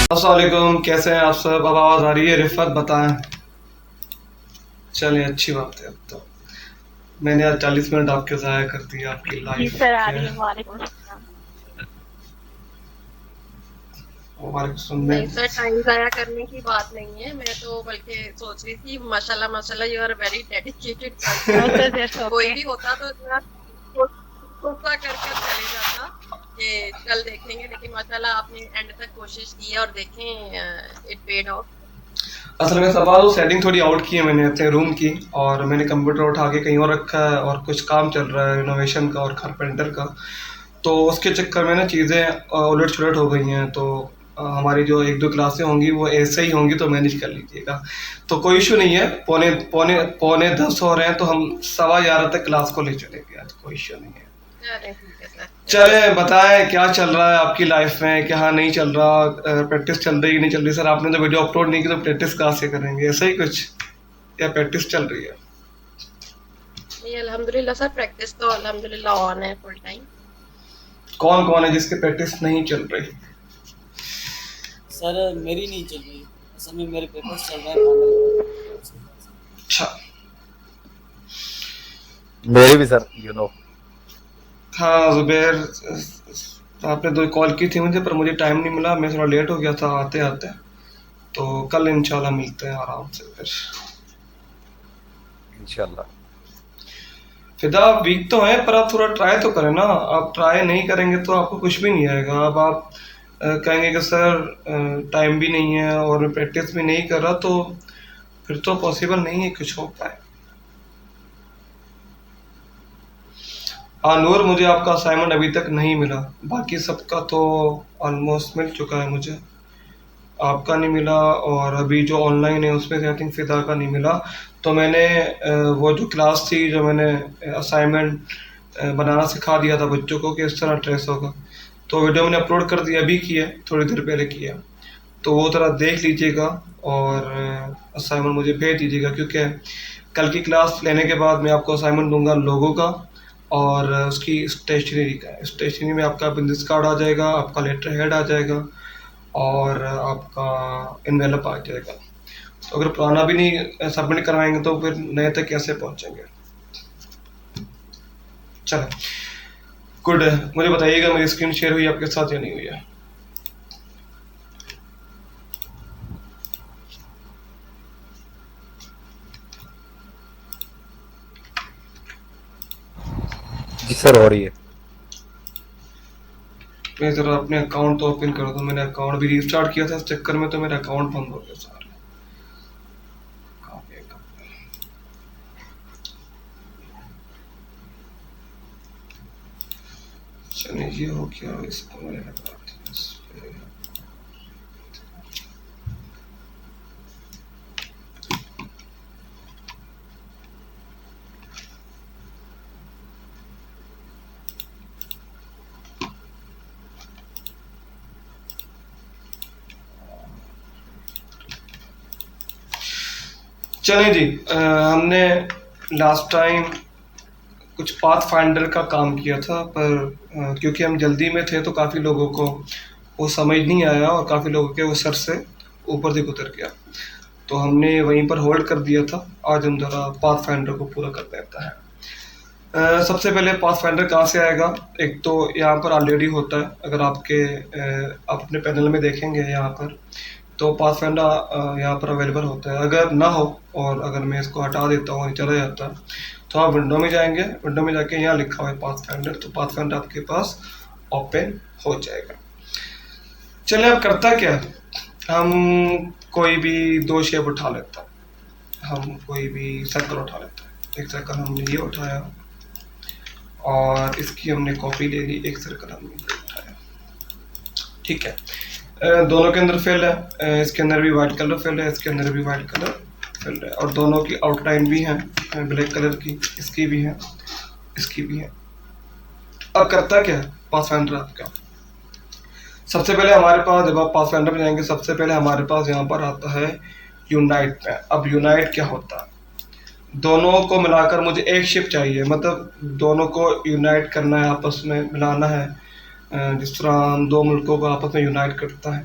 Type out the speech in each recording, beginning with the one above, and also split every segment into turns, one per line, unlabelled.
अस्सलाम वालेकुम, कैसे हैं आप सब? अब आवाज़ आ रही है? रिफ़त बताएं। चलें, अच्छी बात है। अब तो मैंने आज 40 मिनट आपके ज़ाया कर दिए आपकी
जी
लाइफ
सर, आ
के।
रही है। वालेकुम अस्सलाम।
हमारे सुनने।
नहीं सर, टाइम जाया करने की बात नहीं है। मैं तो बल्कि सोच रही थी, माशाल्लाह माशाल्लाह, you are very dedicated
no
person.
Sir, that's
कोई
ओके।
भी होता तो इतना गुस्सा कर कर चले जाता कि कल देखेंगे, लेकिन माशाल्लाह आपने एंड तक कोशिश की है और देखें इट पेड ऑफ।
असल में सवाल वो सेटिंग थोड़ी आउट की है मैंने अपने रूम की, और मैंने कंप्यूटर उठा के कहीं और रखा है, और कुछ काम चल रहा है रिनोवेशन का और कारपेंटर का। तो उसके चक्कर में ना चीज़ें उलट सुलट हो गई हैं। तो हमारी जो एक दो क्लासें होंगी वो ऐसे ही होंगी, तो मैनेज कर लीजिएगा। तो कोई इशू नहीं है। पौने पौने पौने 10 हो रहे हैं, तो हम 11:15 तक क्लास को ले चलेंगे। आज कोई इशू नहीं है।
चलें, ठीक है सर, चलें।
चले बताएं, क्या चल रहा है आपकी लाइफ में, क्या नहीं चल रहा? प्रैक्टिस चल रही है नहीं चल रही? सर आपने तो वीडियो अपलोड नहीं की, तो प्रैक्टिस कहाँ से करेंगे? ऐसा ही कुछ, या प्रैक्टिस चल रही है?
नहीं, अल्हम्दुलिल्लाह सर, प्रैक्टिस तो अल्हम्दुलिल्लाह ऑन है फुल टाइम।
कौन कौन है जिसकी प्रैक्टिस नहीं चल रही?
सर मेरी नहीं चल रही। असल में मेरे पेपर्स चल रहे हैं फाइनल।
अच्छा।
मेरी भी सर
हाँ जुबैर, आपने दो कॉल की थी मुझे, पर मुझे टाइम नहीं मिला, मैं थोड़ा लेट हो गया था आते आते। तो कल इंशाल्लाह मिलते हैं आराम से फिर।
इंशाल्लाह।
फिदा आप वीक तो हैं, पर आप थोड़ा ट्राई तो करें ना। आप ट्राई नहीं करेंगे तो आपको कुछ भी नहीं आएगा। अब आप कहेंगे कि सर टाइम भी नहीं है और मैं प्रैक्टिस भी नहीं कर रहा, तो फिर तो पॉसिबल नहीं है कुछ हो पाए। हाँ नूर, मुझे आपका असाइनमेंट अभी तक नहीं मिला। बाकी सबका तो ऑलमोस्ट मिल चुका है मुझे। आपका नहीं मिला, और अभी जो ऑनलाइन है उसमें से आई थिंक फिदा का नहीं मिला। तो मैंने वो जो क्लास थी, जो मैंने असाइनमेंट बनाना सिखा दिया था बच्चों को कि इस तरह ट्रेस होगा, तो वीडियो मैंने अपलोड कर दिया, अभी किया, थोड़ी देर पहले किया। तो वो ज़रा देख लीजिएगा और असाइनमेंट मुझे भेज दीजिएगा, क्योंकि कल की क्लास लेने के बाद मैं आपको असाइनमेंट दूंगा लोगों का और उसकी स्टेशनरी का। स्टेशनरी में आपका बिजनेस कार्ड आ जाएगा, आपका लेटर हेड आ जाएगा, और आपका इन्वेलप आ जाएगा। तो अगर पुराना भी नहीं सबमिट करवाएंगे तो फिर नए तक कैसे पहुंचेंगे? चलो गुड है। मुझे बताइएगा मेरी स्क्रीन शेयर हुई आपके साथ या नहीं हुई है?
जी सर हो रही है।
मैं ज़रा अपने अकाउंट तो ओपन कर दूँ। मैंने अकाउंट भी रीस्टार्ट किया था, इस चक्कर में तो मेरा अकाउंट बंद हो गया सारा। चलिए ये हो गया, इसको मैंने लगा दिया इस पे। चलें जी, हमने लास्ट टाइम कुछ पाथ फाइंडर का काम किया था, पर क्योंकि हम जल्दी में थे तो काफ़ी लोगों को वो समझ नहीं आया, और काफ़ी लोगों के वो सर से ऊपर तक उतर गया। तो हमने वहीं पर होल्ड कर दिया था। आज हम ज़रा पाथ फाइंडर को पूरा कर देता है। सबसे पहले पाथ फाइंडर कहाँ से आएगा? एक तो यहाँ पर ऑलरेडी होता है, अगर आप अपने पैनल में देखेंगे यहाँ पर, तो पाथ फाइंडर यहाँ पर अवेलेबल होता है। अगर ना हो, और अगर मैं इसको हटा देता हूँ, चला जाता है, तो आप विंडो में जाएंगे, विंडो में जाके यहाँ लिखा हुआ है पाथ फाइंडर, तो पाथ फाइंडर आपके पास ओपन हो जाएगा। चलिए अब करता क्या है, हम कोई भी दो शेप उठा लेता हैं। हम कोई भी सर्कल उठा लेते हैं। एक सर्कल हमने ये उठाया, और इसकी हमने कॉपी ले ली। एक सर्कल हमने ये उठाया, ठीक है। दोनों के अंदर फिल है, इसके अंदर भी वाइट कलर फिल है, इसके अंदर भी वाइट कलर फिल है, और दोनों की आउटलाइन भी है ब्लैक कलर की, इसकी भी है, इसकी भी है। अब करता क्या है पाथफाइंडर आपका? सबसे पहले हमारे पास, जब आप पाथफाइंडर में जाएंगे, सबसे पहले हमारे पास यहाँ पर आता है यूनाइट में। अब यूनाइट क्या होता है? दोनों को मिलाकर मुझे एक शिप चाहिए, मतलब दोनों को यूनाइट करना है, आपस में मिलाना है, जिस तरह हम दो मुल्कों को आपस में यूनाइट करता है।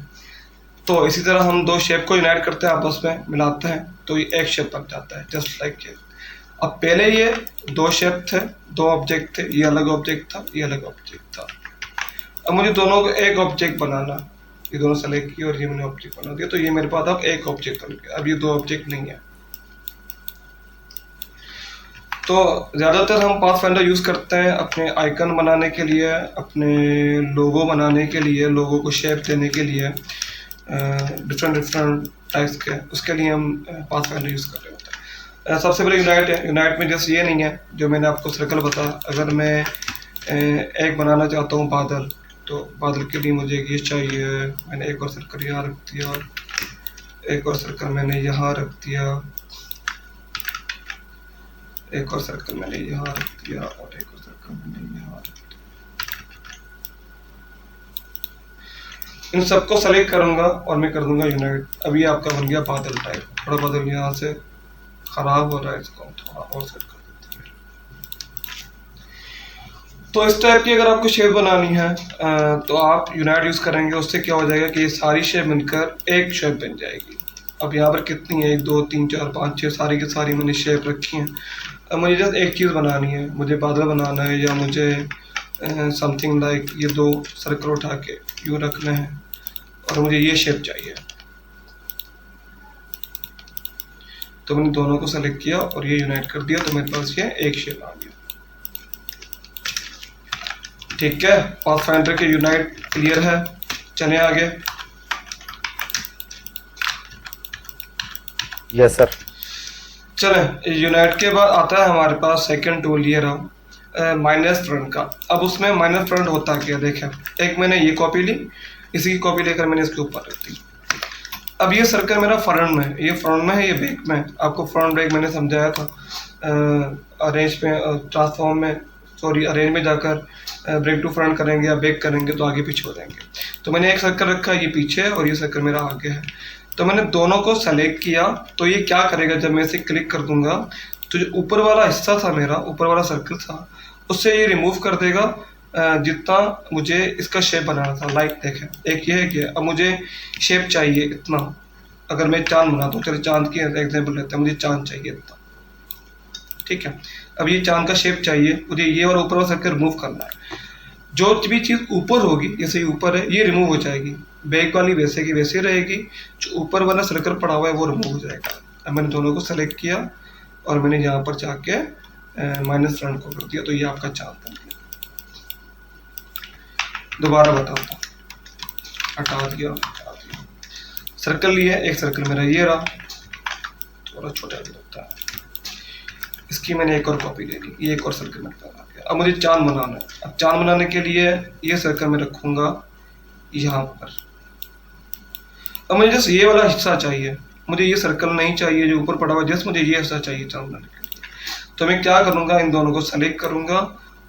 तो इसी तरह हम दो शेप को यूनाइट करते हैं, आपस में मिलाते हैं, तो ये एक शेप बन जाता है, जस्ट लाइक ये। अब पहले ये दो शेप थे, दो ऑब्जेक्ट थे, ये अलग ऑब्जेक्ट था, ये अलग ऑब्जेक्ट था। अब मुझे दोनों को एक ऑब्जेक्ट बनाना, ये दोनों सेलेक्ट किए और ये मैंने ऑब्जेक्ट बना दिया, तो ये मेरे पास अब एक ऑब्जेक्ट बन गया। अब ये दो ऑब्जेक्ट नहीं है। तो ज़्यादातर हम पाथफाइंडर यूज़ करते हैं अपने आइकन बनाने के लिए, अपने लोगो बनाने के लिए, लोगो को शेप देने के लिए, डिफरेंट टाइप्स के, उसके लिए हम पाथफाइंडर यूज़ कर रहे होते हैं। सबसे पहले यूनाइट है। यूनाइट में जैसे ये नहीं है जो मैंने आपको सर्कल बताया। अगर मैं एक बनाना चाहता हूँ बादल, तो बादल के लिए मुझे ये चाहिए, मैंने एक और सर्कल यहाँ रख दिया, एक और सर्कल मैंने यहाँ रख दिया, एक और सर्कल मैंने यहाँ रख दिया, और एक और सर्कल मैंने यहाँ रख दिया। इन सबको सेलेक्ट करूंगा और मैं कर दूंगा यूनाइट। अभी आपका बन गया बादल टाइप। थोड़ा बादल यहाँ से खराब हो रहा है, इसको थोड़ा और सेट कर देते हैं। तो इस टाइप की अगर आपको शेप बनानी है तो आप यूनाइट यूज करेंगे। उससे क्या हो जाएगा कि ये सारी शेप मिलकर एक शेप बन जाएगी। अब यहाँ पर कितनी है, 1 2 3 4 5 6, सारी की सारी मैंने शेप रखी हैं। अब मुझे जस्ट एक चीज़ बनानी है, मुझे बादल बनाना है, या मुझे समथिंग लाइक ये दो सर्कल उठा के यूँ रखना है और मुझे ये शेप चाहिए। तो मैंने दोनों को सेलेक्ट किया और ये यूनाइट कर दिया, तो मेरे पास ये एक शेप आ गया। ठीक है, पाथफाइंडर के यूनाइट क्लियर है। चले आगे।
Yes sir.
चलें, यूनाइट के बाद आता है हमारे पास सेकंड टूल, ये रहा माइनस फ्रंट का। अब उसमें माइनस फ्रंट होता क्या, देखें, एक मैंने ये कॉपी ली, इसी की कॉपी लेकर मैंने इसके ऊपर रख दी। अब ये सर्कल मेरा फ्रंट में है, ये फ्रंट में है, ये बैक में है। आपको फ्रंट बैक मैंने समझाया था अरेंज में, ट्रांसफॉर्म में, सॉरी अरेंज में जाकर ब्रेक टू फ्रंट करेंगे या बैक करेंगे तो आगे पीछे हो जाएंगे। तो मैंने एक सर्कल रखा, ये पीछे है और ये सर्कल मेरा आगे है। तो मैंने दोनों को सेलेक्ट किया, तो ये क्या करेगा, जब मैं इसे क्लिक कर दूंगा तो जो ऊपर वाला हिस्सा था मेरा, ऊपर वाला सर्कल था, उससे ये रिमूव कर देगा जितना मुझे इसका शेप बनाना था। लाइक देखें, एक ये है कि अब मुझे शेप चाहिए इतना। अगर मैं चांद बनाता हूँ, चलो चांद की एग्जाम्पल लेते हैं, मुझे चांद चाहिए इतना। ठीक है, अब ये चांद का शेप चाहिए, मुझे ये और ऊपर वाला सर्कल रिमूव करना है। जो भी चीज़ ऊपर होगी, जैसे ऊपर है, ये रिमूव हो जाएगी, बैक वाली वैसे की वैसे रहेगी, जो ऊपर वाला सर्कल पड़ा हुआ है वो रिमूव हो जाएगा। अब मैंने दोनों को सेलेक्ट किया और मैंने यहाँ पर जाके माइनस फ्रंट को कर दिया, तो ये आपका चांद बन गया। दोबारा बताता हूँ, हटा दिया, सर्कल लिया, एक सर्कल मेरा ये रहा, थोड़ा छोटा भी लगता है, इसकी मैंने एक और कॉपी ले ली, ये एक और सर्कल मेरे पास आ गया। अब मुझे चांद बनाना है। अब चांद बनाने के लिए ये सर्कल मैं रखूंगा यहाँ पर। अब मुझे जस्ट ये वाला हिस्सा चाहिए, मुझे ये सर्कल नहीं चाहिए जो ऊपर पड़ा हुआ, जस्ट मुझे ये हिस्सा चाहिए चांद बनाने के लिए। तो मैं क्या करूँगा, इन दोनों को सेलेक्ट करूँगा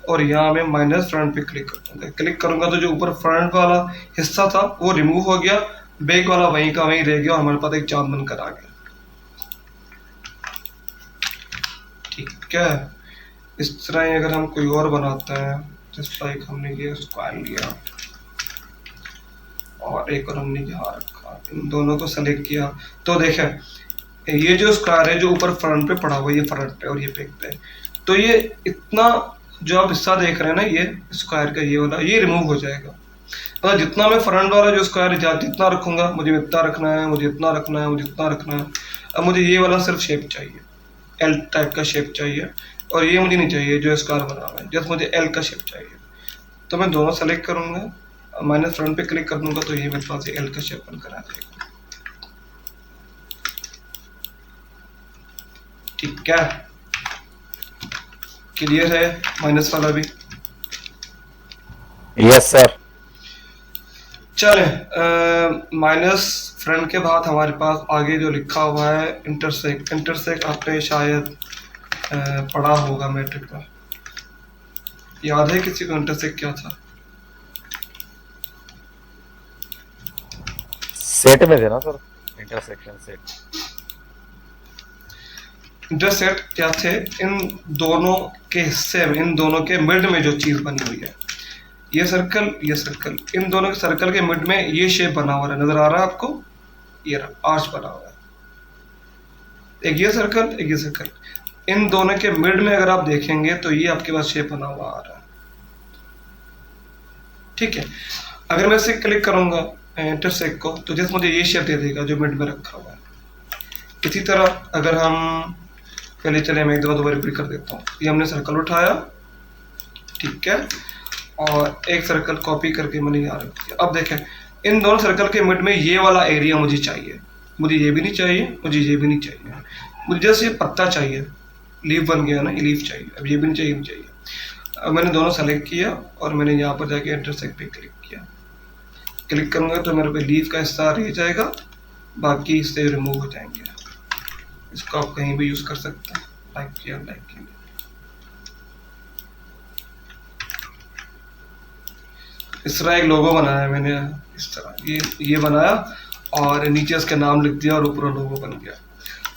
और यहाँ मैं माइनस फ्रंट पे क्लिक कर दूँगा। क्लिक करूँगा तो जो ऊपर फ्रंट वाला हिस्सा था वो रिमूव हो गया, बैक वाला वहीं का वहीं रह गया और हमारे पास एक चांद बनकर आ गया। ठीक है, इस तरह अगर हम कोई और बनाते हैं, जस्ट लाइक हमने ये स्क्वायर लिया और एक और हमने यहाँ रखा, इन दोनों को सेलेक्ट किया, तो देखें ये जो स्क्वायर है जो ऊपर फ्रंट पे पड़ा हुआ है, ये फ्रंट पे और ये बैक पे, तो ये इतना जो आप हिस्सा देख रहे हैं ना, ये स्क्वायर का ये वाला, ये रिमूव हो जाएगा। मतलब जितना मैं फ्रंट वाला जो स्क्वायर जितना रखूंगा, मुझे इतना रखना है, मुझे इतना रखना है, मुझे इतना रखना है। अब मुझे ये वाला सिर्फ शेप चाहिए, एल टाइप का शेप चाहिए, और ये मुझे नहीं चाहिए जो स्क्वायर बना हुआ है, जस्ट मुझे एल का शेप चाहिए। तो मैं दोनों सेलेक्ट करूंगा, माइनस फ्रंट पे क्लिक कर दूंगा, तो ये मेरे पास एल का शेप बनकर आ जाएगा। ठीक है, क्लियर है माइनस वाला भी?
Yes sir.
चले, माइनस फ्रंट के बाद हमारे पास आगे जो लिखा हुआ है इंटरसेक्ट। इंटरसेक्ट आपने शायद पढ़ा होगा मैट्रिक में, याद है किसी को इंटरसेक्ट क्या था?
सेट में थे ना सर, इंटरसेक्शन सेट।
इंटरसेक्ट क्या थे? इन दोनों के हिस्से में, इन दोनों के मिड में जो चीज बनी हुई है, ये सर्कल, इन दोनों के सर्कल के मिड में ये शेप बना हुआ है, नजर आ रहा है आपको? ये रहा, आर्च बना हुआ है। एक ये सर्कल, इन दोनों के मिड में अगर आप देखेंगे तो ये आपके पास शेप बना हुआ आ रहा है। ठीक है, अगर मैं इसे क्लिक करूंगा इंटरसेक्ट को, तो जैसे मुझे ये शेप दे देगा जो मिड में रखा हुआ है। इसी तरह अगर हम पहले चले, मैं एक दफा रिपीट कर देता हूँ। ये हमने सर्कल उठाया, ठीक है, और एक सर्कल कॉपी करके मैंने यहाँ रख दिया। अब देखें, इन दोनों सर्कल के मिड में ये वाला एरिया मुझे चाहिए, मुझे ये भी नहीं चाहिए, मुझे ये भी नहीं चाहिए, मुझे जैसे ये पत्ता चाहिए, लीफ बन गया ना, ये लीफ चाहिए। अब ये भी नहीं चाहिए, नहीं चाहिए। अब मैंने दोनों सेलेक्ट किया और मैंने यहाँ पर जाके इंटरसेक्ट पे क्लिक किया। क्लिक करूँगा तो मेरे पे लीफ का हिस्सा रह जाएगा, बाकी इससे रिमूव हो जाएंगे। इसको आप कहीं भी यूज कर सकते हैं, लाइक किया। इस तरह एक लोगो बनाया है मैंने, इस तरह ये बनाया और नीचे उसका नाम लिख दिया और ऊपर लोगो बन गया,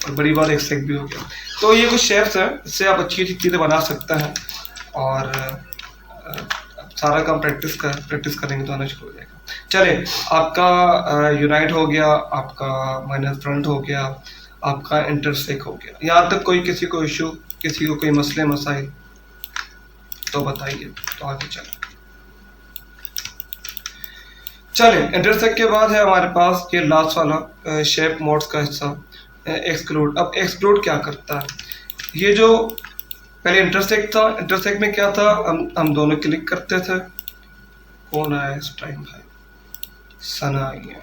और बड़ी बात एक सेक भी हो गया। तो ये कुछ शेप्स हैं, इससे आप अच्छी अच्छी चीज़ें बना सकते हैं, और सारा काम प्रैक्टिस करेंगे तो आना शुरू हो जाएगा। चले, आपका यूनाइट हो गया, आपका माइनस फ्रंट हो गया, आपका इंटरसेक्ट हो गया। यहाँ तक कोई किसी को इशू, किसी को कोई मसले मसाइल तो बताइए, तो आगे चले। इंटरसेक्ट के बाद है हमारे पास ये लास्ट वाला शेप मोड्स का हिस्सा, एक्सक्लूड। अब एक्सक्लूड क्या करता है? ये जो पहले इंटरसेक्ट था, इंटरसेक्ट में क्या था, हम दोनों क्लिक करते थे। कौन आया इस टाइम भाई? सना आई है।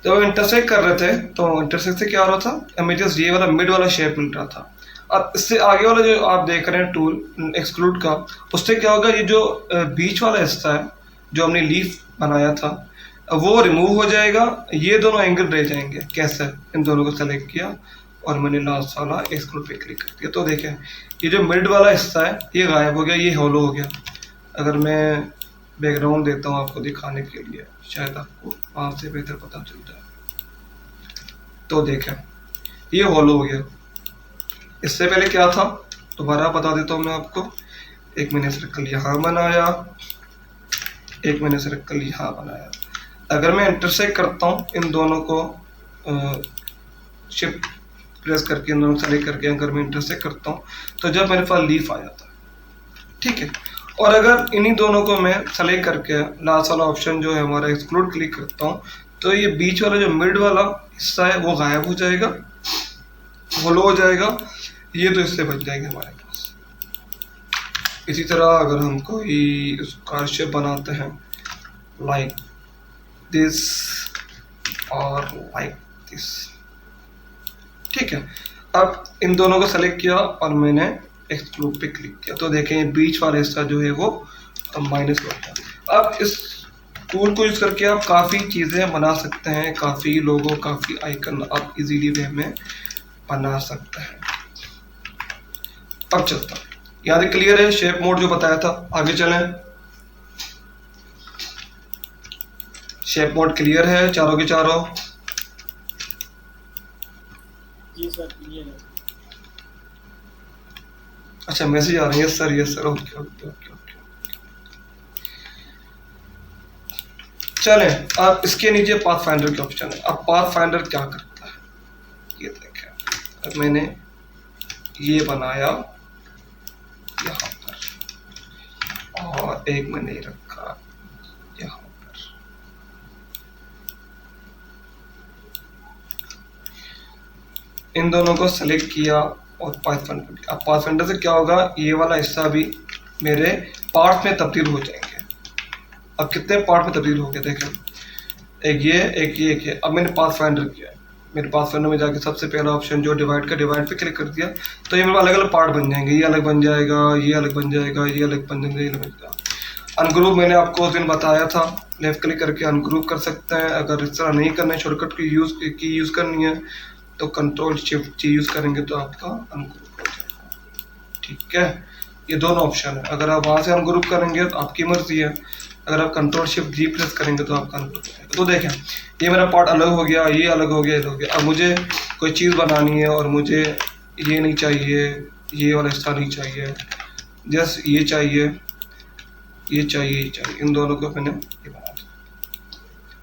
जब इंटरसेक्ट कर रहे थे तो इंटरसेक्ट से क्या हो रहा था, हमें जस्ट ये वाला मिड वाला शेप मिल रहा था। अब इससे आगे वाला जो आप देख रहे हैं टूल एक्सक्लूड का, उससे क्या होगा, ये जो बीच वाला हिस्सा है जो हमने लीफ बनाया था वो रिमूव हो जाएगा, ये दोनों एंगल रह जाएंगे। कैसे? इन दोनों को सेलेक्ट किया और मैंने लास्ट वाला एक्सक्लूड पे क्लिक कर दिया, तो देखें ये जो मिड वाला हिस्सा है ये गायब हो गया, ये हॉलो हो गया। अगर मैं बैकग्राउंड देता हूँ आपको दिखाने के लिए, शायद आपको वहाँ से बेहतर पता चलता है। तो देखें ये हॉलो हो गया। इससे पहले क्या था, दोबारा बता देता हूँ मैं आपको। एक मैंने सर्कल यहाँ बनाया, एक मैंने सर्कल यहाँ बनाया। अगर मैं इंटरसेक्ट करता हूँ इन दोनों को, शिफ्ट प्रेस करके इन दोनों सेलेक्ट करके अगर मैं इंटरसेक्ट करता हूँ तो जब मेरे पास लीफ आ जाता है, ठीक है। और अगर इन्हीं दोनों को मैं सेलेक्ट करके लास्ट वाला ऑप्शन जो है हमारा एक्सक्लूड क्लिक करता हूँ, तो ये बीच वाला जो मिड वाला हिस्सा है वो गायब हो जाएगा, होलो हो जाएगा। ये तो इससे बच जाएंगे हमारे पास। इसी तरह अगर हम कोई उसका शेप बनाते हैं लाइक दिस और लाइक दिस, ठीक है। अब इन दोनों को सेलेक्ट किया और मैंने एक्सक्लूड पे क्लिक किया, तो देखें ये बीच वाला हिस्सा जो है वो माइनस हो गया। अब इस टूल को यूज करके आप काफ़ी चीज़ें बना सकते हैं, काफ़ी लोगों, काफ़ी आइकन आप इजीली वे में बना सकते हैं। अब चलता है, याद क्लियर है शेप मोड जो बताया था। आगे चलें, शेप मोड क्लियर है चारों के चारों?
जी सर क्लियर है।
अच्छा मैसेज आ रहा है, yes sir, yes sir, okay okay okay okay. चलें, अब इसके नीचे पाथ फाइंडर के ऑप्शन है। अब पाथ फाइंडर क्या करता है ये देखें। अब मैंने ये बनाया यहाँ पर और एक मैंने रखा यहाँ पर। इन दोनों को सेलेक्ट किया और पाथ फाइंडर। अब पाथ फाइंडर से क्या होगा, ये वाला हिस्सा भी मेरे पार्ट में तब्दील हो जाएंगे। अब कितने पार्ट में तब्दील हो गए देखें, एक ये, एक ये, एक ये। अब मैंने पाथ फाइंडर किया, मेरे पाथ फाइंडर में जाके सबसे पहला ऑप्शन जो डिवाइड का, डिवाइड पे क्लिक कर दिया, तो ये मेरे अलग अलग पार्ट बन जाएंगे। ये अलग बन जाएगा, ये अलग बन जाएगा, ये अलग बन जाएगा, ये अलग बन जाएगा। अनग्रुप मैंने आपको उस दिन बताया था, लेफ्ट क्लिक करके अनग्रुप कर सकते हैं। अगर इस तरह नहीं करना है, शॉर्टकट की यूज़ करनी है तो कंट्रोल शिफ्ट जी यूज़ करेंगे तो आपका अनग्रुप हो जाएगा, ठीक है। ये दोनों ऑप्शन है, अगर आप वहाँ से अनग्रुप करेंगे तो आपकी मर्जी है, अगर आप कंट्रोल शिफ्ट जी प्रेस करेंगे तो आपका अनग्रुप हो जाएगा। तो देखें ये मेरा पार्ट अलग हो गया, ये अलग हो गया, ये अलग हो गया। अब मुझे कोई चीज़ बनानी है और मुझे ये नहीं चाहिए, ये वाला हिस्सा नहीं चाहिए, जस्ट ये चाहिए, ये चाहिए, ये चाहिए। इन दोनों को मैंने ये बना दिया।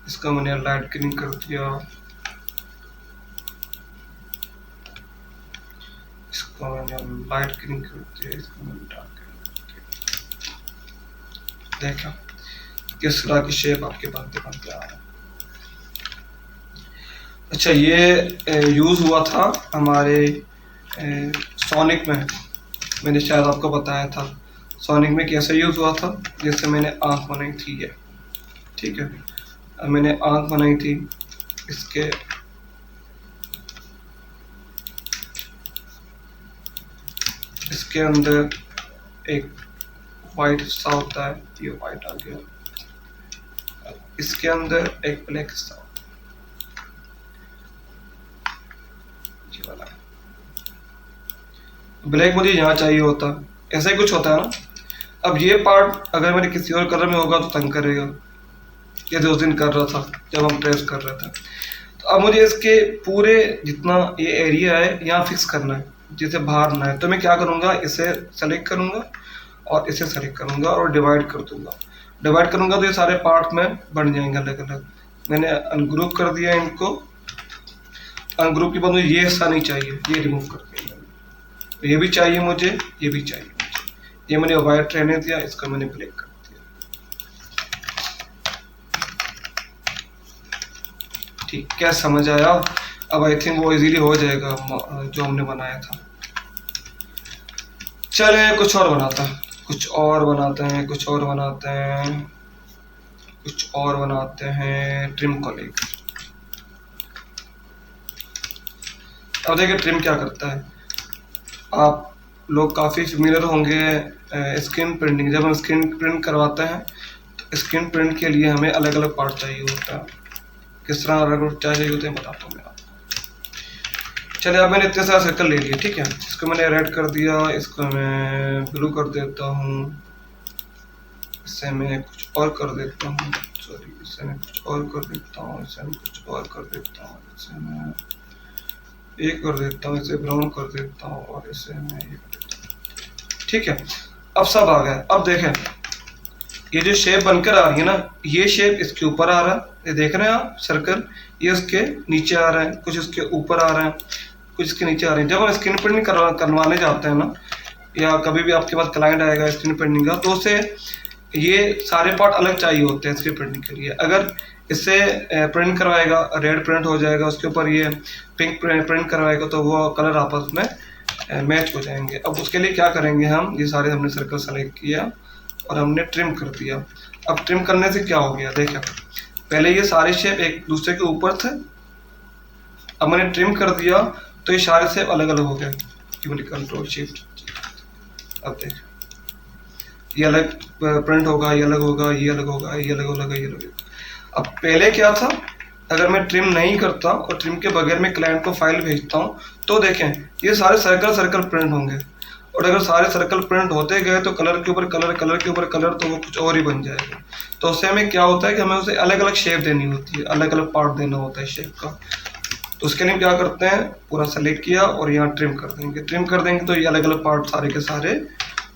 इसका मैंने लाइट ग्रीन कर दिया, इसको मैंने लाइट ग्रीन कर दिया, इसको मैंने डार्क ग्रीन कर दिया। देखा किस तरह की शेप आपके बनते बनते आ रहा है। अच्छा, ये यूज़ हुआ था हमारे सोनिक में, मैंने शायद आपको बताया था सोनिक में कैसे यूज़ हुआ था। जैसे मैंने आँख बनाई थी ये, ठीक है, अब मैंने आँख बनाई थी, इसके अंदर एक वाइट हिस्सा होता है, ये वाइट आ गया, इसके अंदर एक ब्लैक हिस्सा होता है, ये वाला ब्लैक मुझे यहाँ चाहिए होता, ऐसा ही कुछ होता है ना। अब ये पार्ट अगर मेरे किसी और कलर में होगा तो तंग करेगा, जैसे उस दिन कर रहा था जब हम ट्रेस कर रहे थे। तो अब मुझे इसके पूरे जितना ये एरिया है यहाँ फिक्स करना है, जैसे बाहर ना है, तो मैं क्या करूँगा, इसे सेलेक्ट करूँगा और इसे सेलेक्ट करूँगा और डिवाइड कर दूँगा। डिवाइड करूँगा तो ये सारे पार्ट में बन जाएंगे अलग अलग। मैंने अनग्रुप कर दिया इनको, अनग्रुप के बाद मुझे ये हिस्सा नहीं चाहिए, ये रिमूव कर दिया। तो ये भी चाहिए मुझे, ये भी चाहिए मुझे, ये मैंने वाइट रहने दिया, इसका मैंने ब्लैक कर दिया। ठीक, क्या समझ आया? अब आई थिंक वो इजीली हो जाएगा जो हमने बनाया था। चले कुछ और बनाता है, कुछ और बनाते हैं, कुछ और बनाते हैं, कुछ और बनाते हैं। ट्रिम को लेकर अब देखिए ट्रिम क्या करता है। आप लोग काफ़ी फेमिलियर होंगे स्क्रीन प्रिंटिंग। जब हम स्क्रीन प्रिंट करवाते हैं तो स्क्रीन प्रिंट के लिए हमें अलग अलग पार्ट चाहिए होता है। किस तरह अलग अलग चाहिए होते हैं बताता हूँ मैं आपको। चलिए, अब मैंने इतने सारे सर्कल ले लिए, ठीक है, इसको मैंने रेड कर दिया, इसको मैं ब्लू कर देता हूँ, इससे मैं कुछ और कर देता हूँ, सॉरी, इससे मैं कुछ और कर देता हूँ, इससे मैं कुछ और कर देता हूँ, इससे मैं एक कर देता हूँ, इसे ब्राउन कर देता हूँ और इसे मैं ये कर देता हूँ। ठीक है, अब सब आ गया। अब देखें ये जो शेप बनकर आ रही है ना, ये शेप इसके ऊपर आ रहा है, ये देख रहे हैं आप सर्कल, ये इसके नीचे आ रहा है, कुछ इसके ऊपर आ रहा है, कुछ इसके नीचे आ रहे हैं। जब हम स्क्रीन प्रिंटिंग करवाने जाते हैं ना, या कभी भी आपके पास क्लाइंट आएगा स्क्रीन प्रिंटिंग का, तो उसे ये सारे पार्ट अलग चाहिए होते हैं स्क्रीन प्रिंटिंग के लिए। अगर इससे प्रिंट करवाएगा, रेड प्रिंट हो जाएगा, उसके ऊपर ये पिंक प्रिंट करवाएगा, तो वो कलर आपस में मैच हो जाएंगे। अब उसके लिए क्या करेंगे हम, ये सारे हमने सर्कल सेलेक्ट किया और हमने ट्रिम कर दिया। अब ट्रिम करने से क्या हो गया, देखिए पहले ये सारे शेप एक दूसरे के ऊपर थे, अब मैंने ट्रिम कर दिया तो ये सारे शेप अलग अलग हो गए। कंट्रोल शिफ्ट, अब देख ये अलग प्रिंट होगा, ये अलग होगा, ये अलग होगा, ये अलग होगा, ये अलग होगा। अब पहले क्या था, अगर मैं ट्रिम नहीं करता और ट्रिम के बगैर में क्लाइंट को फाइल भेजता हूँ, तो देखें ये सारे सर्कल प्रिंट होंगे, और अगर सारे सर्कल प्रिंट होते गए तो कलर के ऊपर कलर, कलर के ऊपर कलर, तो वो कुछ और ही बन जाएगा। तो उससे हमें क्या होता है कि हमें उसे अलग अलग शेप देनी होती है, अलग अलग पार्ट देना होता है शेप का। तो उसके लिए क्या करते हैं, पूरा सेलेक्ट किया और यहाँ ट्रिम कर देंगे। ट्रिम कर देंगे तो ये अलग अलग पार्ट सारे के सारे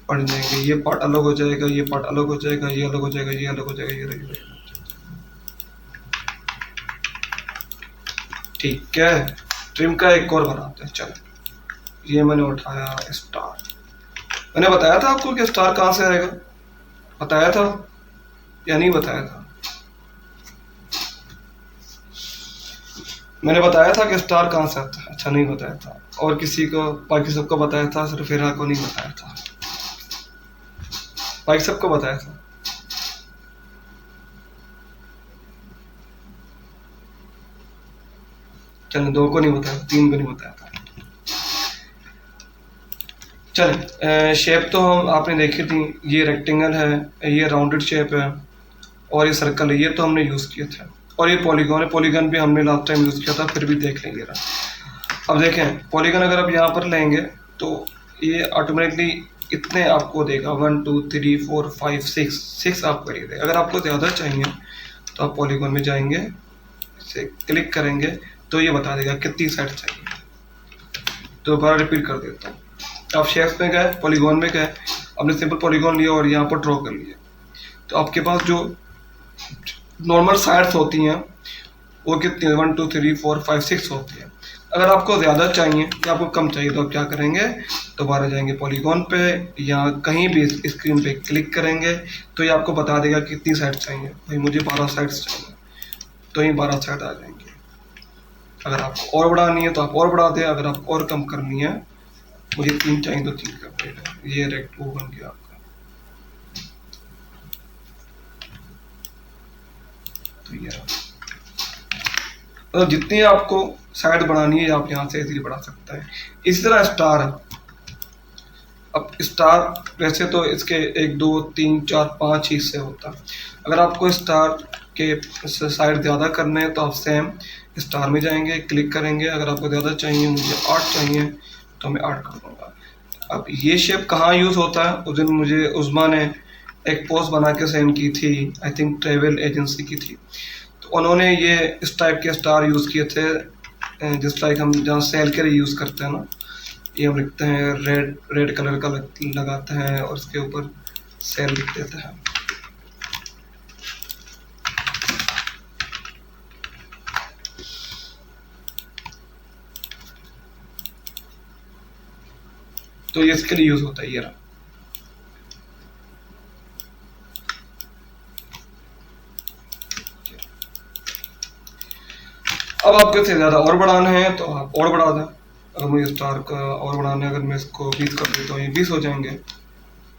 बन जाएंगे। ये पार्ट अलग हो जाएगा, ये पार्ट अलग हो जाएगा, ये अलग हो जाएगा, ये अलग हो जाएगा, ये अलग हो जाएगा। ठीक है, ट्रिम का एक और बनाते हैं। चलो, ये मैंने उठाया स्टार। मैंने बताया था आपको कि स्टार कहाँ से आएगा, बताया था या नहीं बताया था? मैंने बताया था कि स्टार कहाँ से आता है। अच्छा, नहीं बताया था, और किसी को, बाकी सबको बताया था, सिर्फ फिरा को नहीं बताया था। बाकी सबको बताया था। चलो, 2 को नहीं बताया, 3 को नहीं बताया था। चले, शेप तो हम आपने देखी थी, ये रेक्टेंगल है, ये राउंडेड शेप है, और ये सर्कल है, ये तो हमने यूज़ किए थे। और ये पॉलीगॉन है, पॉलीगॉन भी हमने लास्ट टाइम यूज़ किया था, फिर भी देख लेंगे ना। अब देखें पॉलीगॉन अगर आप यहाँ पर लेंगे तो ये ऑटोमेटिकली इतने आपको देगा, 1 2 3 4 5 6 आपको ये देगा। अगर आपको ज़्यादा चाहिए तो आप पॉलीगॉन में जाएंगे, इसे क्लिक करेंगे तो ये बता देगा कितनी साइड चाहिए। दोबारा रिपीट कर देता हूँ। आप शेप्स में गए, पॉलीगॉन में गए, आपने सिंपल पॉलीगॉन लिया और यहाँ पर ड्रॉ कर लिया। तो आपके पास जो नॉर्मल साइड्स होती हैं वो कितनी, 1 2 3 4 5 6 होती है। अगर आपको ज़्यादा चाहिए या आपको कम चाहिए तो आप क्या करेंगे, दोबारा जाएंगे पॉलीगॉन पे या कहीं भी स्क्रीन पे क्लिक करेंगे तो ये आपको बता देगा कितनी साइड्स चाहिए। भाई मुझे 12 साइड्स चाहिए तो ये 12 साइड आ जाएंगे। अगर आपको और बढ़ानी है तो आप और बढ़ा दें, अगर आपको और कम करनी है, मुझे 3 चाहिए तो 3 कर देगा। ये रेक्ट वो बन गया आपका। तो ये तो जितनी आपको साइड बढ़ानी है आप यहाँ से इजीली बढ़ा सकते हैं। इसी तरह स्टार है। अब स्टार वैसे तो इसके 1 2 3 4 5 हिस्से होता है। अगर आपको स्टार के साइड ज़्यादा करने हैं तो आप सेम स्टार में जाएंगे, क्लिक करेंगे। अगर आपको ज़्यादा चाहिए, मुझे 8 चाहिए तो मैं 8 कर दूँगा। अब ये शेप कहाँ यूज़ होता है, उस दिन मुझे उस्मा ने एक पोस्ट बना के सेंड की थी, आई थिंक ट्रेवल एजेंसी की थी। तो उन्होंने ये इस टाइप के स्टार यूज़ किए थे, जिस टाइप हम जहाँ सेल के लिए यूज़ करते हैं ना, ये हम लिखते हैं रेड कलर का लगाते हैं और उसके ऊपर सेल लिख देते हैं। तो ये इसके लिए यूज़ होता है। ये रहा। अब आपको इससे ज़्यादा और बढ़ाना है तो आप और बढ़ा दें। अगर मुझे स्टार का और बढ़ाना है, अगर मैं इसको 20 कर देता हूँ, ये 20 हो जाएंगे।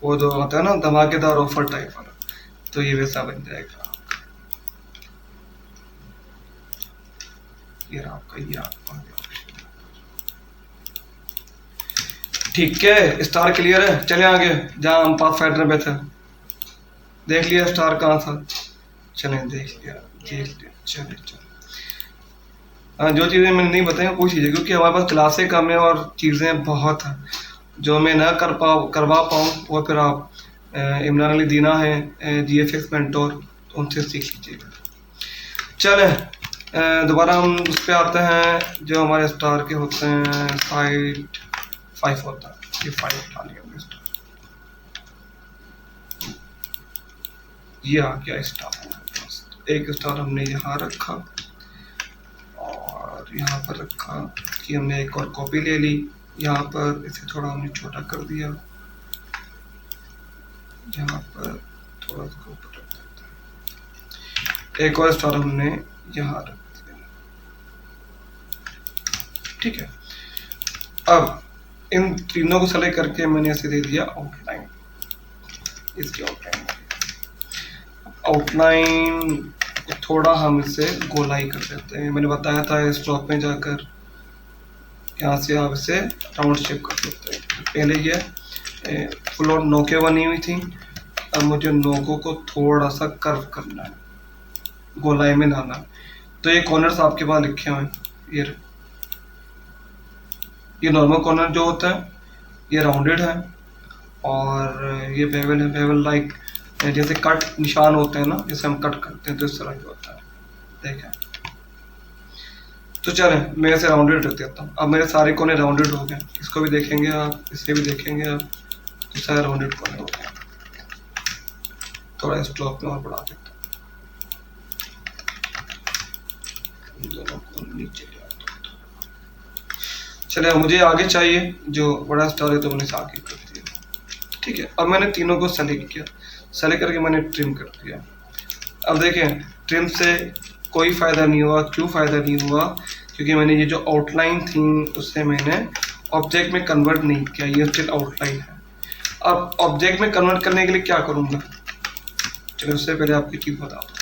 वो जो आता है ना धमाकेदार ऑफर टाइप वाला, तो ये वैसा बन जाएगा। ये आपका ये आपका ठीक है। स्टार क्लियर है, चले आगे जहाँ हम पाथ फाइंडर में थे। देख लिया स्टार कहाँ था, चले देख लिया चले। हाँ, जो चीज़ें मैंने नहीं बताई वो चीज़ें, क्योंकि हमारे पास क्लासें कम है और चीज़ें बहुत हैं जो मैं ना करवा पाऊँ। वो फिर आप इमरान अली दीना है GFX मेंटोर, तो उनसे सीख लीजिएगा। चले दोबारा हम उस पर आते हैं जो हमारे स्टार के होते हैं। साइड 5 होता है, ये 5 उठा लिया हमने स्टार। ये आ गया स्टार। एक स्टार हमने यहाँ रखा और यहाँ पर रखा कि हमने एक और कॉपी ले ली। यहाँ पर इसे थोड़ा हमने छोटा कर दिया, यहाँ पर थोड़ा इसको ऊपर रख देते हैं। एक और स्टार हमने यहाँ रख दिया। ठीक है। अब इन तीनों को सेलेक्ट करके मैंने ऐसे दे दिया आउटलाइन। इसकी आउटलाइन थोड़ा हम इसे गोलाई कर देते हैं। मैंने बताया था स्ट्रोक में जाकर यहाँ से आप इसे राउंड शेप कर सकते हैं। पहले ये फुल और नोके बनी हुई थी, अब मुझे नोकों को थोड़ा सा कर्व करना है, गोलाई में लाना है। तो ये कॉर्नर्स आपके पास लिखे हुए हैं। ये नॉर्मल कॉर्नर जो होता है ये राउंडेड है और ये बेवल है। बेवल लाइक जैसे कट निशान होते हैं ना, जैसे हम कट करते हैं तो इस तरह की होता है। देखें तो चलें मैं इसे राउंडेड रख देता हूँ। अब मेरे सारे कोने राउंडेड हो गए। इसको भी देखेंगे आप, इसे भी देखेंगे आप, तो सारे राउंडेड कोने हो गए। थोड़ा इस ब्लॉक में और बढ़ा देता हूँ, दोनों को नीचे ले आता हूँ। चले मुझे आगे चाहिए जो बड़ा स्टार है तो मैंने इसे आगे कर दिया। ठीक है। अब मैंने तीनों को सेलेक्ट किया, सेलेक्ट करके मैंने ट्रिम कर दिया। अब देखें ट्रिम से कोई फ़ायदा नहीं हुआ। क्यों फ़ायदा नहीं हुआ? क्योंकि मैंने ये जो आउटलाइन थी उससे मैंने ऑब्जेक्ट में कन्वर्ट नहीं किया, ये स्टिल आउटलाइन है। अब ऑब्जेक्ट में कन्वर्ट करने के लिए क्या करूँगा, चलो उससे पहले आपकी चीज़ बता दूँ।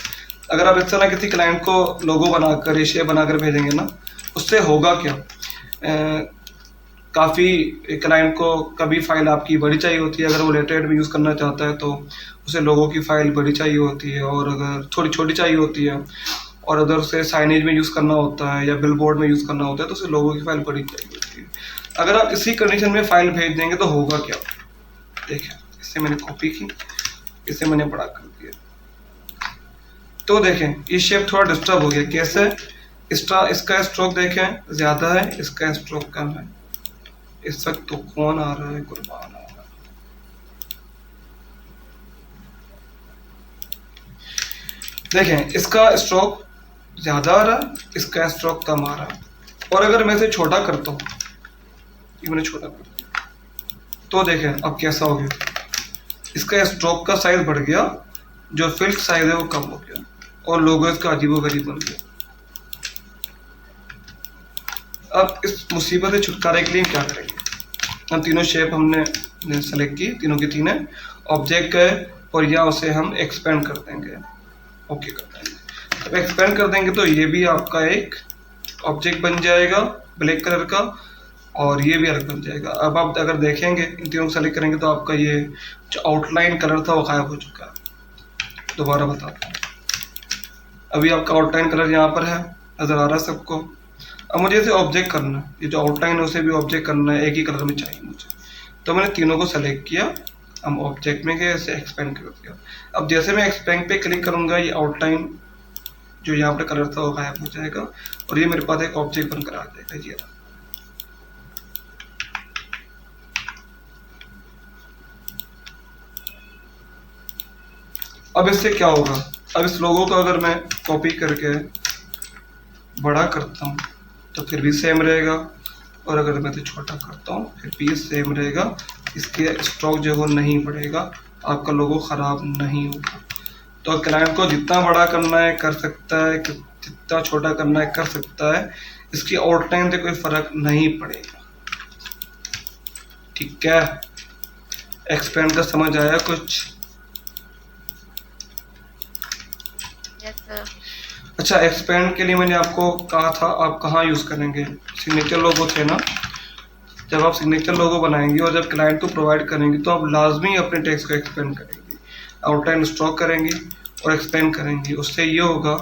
अगर आप इस तरह किसी क्लाइंट को लोगो बनाकर या शेप बनाकर भेजेंगे ना, उससे होगा क्या, काफ़ी क्लाइंट को कभी फाइल आपकी बड़ी चाहिए होती है। अगर वो लेटरहेड में यूज़ करना चाहता है तो उसे लोगों की फ़ाइल बड़ी चाहिए होती है, और अगर थोड़ी छोटी चाहिए होती है, और अगर उसे साइनेज में यूज़ करना होता है या बिलबोर्ड में यूज़ करना होता है तो उसे लोगों की फ़ाइल बड़ी चाहिए होती है। अगर आप इसी कंडीशन में फ़ाइल भेज देंगे तो होगा क्या, देखें इससे मैंने कॉपी की, इसे मैंने बड़ा कर दिया। तो देखें ये शेप थोड़ा डिस्टर्ब हो गया। कैसे? इसका स्ट्रोक देखें ज़्यादा है, इसका स्ट्रोक कम है। इस वक्त तो कौन आ रहा है, कुर्बान आ रहा है। देखें इसका स्ट्रोक ज्यादा आ रहा है, इसका स्ट्रोक कम आ रहा है। और अगर मैं इसे छोटा करता हूँ, ये मैंने छोटा कर दिया, तो देखें अब कैसा हो गया, इसका स्ट्रोक का साइज बढ़ गया, जो फिल्ड साइज है वो कम हो गया और लोगो इसका अजीबोगरीब बन गया। अब इस मुसीबत से छुटकारे के लिए क्या करेंगे, हम तीनों शेप हमने सेलेक्ट की, तीनों की तीनों ऑब्जेक्ट गए और या उसे हम एक्सपेंड कर देंगे, ओके कर देंगे। अब एक्सपेंड कर देंगे तो ये भी आपका एक ऑब्जेक्ट बन जाएगा ब्लैक कलर का, और ये भी अलग बन जाएगा। अब आप अगर देखेंगे इन तीनों को सेलेक्ट करेंगे तो आपका ये जो आउटलाइन कलर था वो गायब हो चुका है। दोबारा बताता हूँ, अभी आपका आउटलाइन कलर यहाँ पर है, नजर आ रहा है सबको। अब मुझे इसे ऑब्जेक्ट करना है, ये जो आउटलाइन है उसे भी ऑब्जेक्ट करना है, एक ही कलर में चाहिए मुझे। तो मैंने तीनों को सेलेक्ट किया, हम ऑब्जेक्ट में गए, इसे एक्सपेंड कर दिया। अब जैसे मैं एक्सपेंड पे क्लिक करूंगा, ये आउटलाइन जो यहाँ पे कलर था वो गायब हो जाएगा और ये मेरे पास एक ऑब्जेक्ट बनकर आ जाएगा। ये अब इससे क्या होगा, अब इस लोगो को अगर मैं कॉपी करके बड़ा करता हूँ तो फिर भी सेम रहेगा, और अगर मैं इसे छोटा करता हूँ फिर भी सेम रहेगा। इसके स्ट्रोक जो है वो नहीं बढ़ेगा, आपका लोगो ख़राब नहीं होगा। तो क्लाइंट को जितना बड़ा करना है कर सकता है, जितना छोटा करना है कर सकता है, इसकी आउटलाइन से कोई फ़र्क नहीं पड़ेगा। ठीक है, एक्सपेंड का समझ आया कुछ? अच्छा, एक्सपेंड के लिए मैंने आपको कहा था आप कहाँ यूज़ करेंगे, सिग्नेचर लोगो थे ना। जब आप सिग्नेचर लोगो बनाएंगे और जब क्लाइंट को प्रोवाइड करेंगे तो आप लाजमी अपने टेक्स्ट को एक्सपेंड करेंगे, आउटलाइन स्ट्रोक करेंगी और एक्सपेंड करेंगी। उससे ये होगा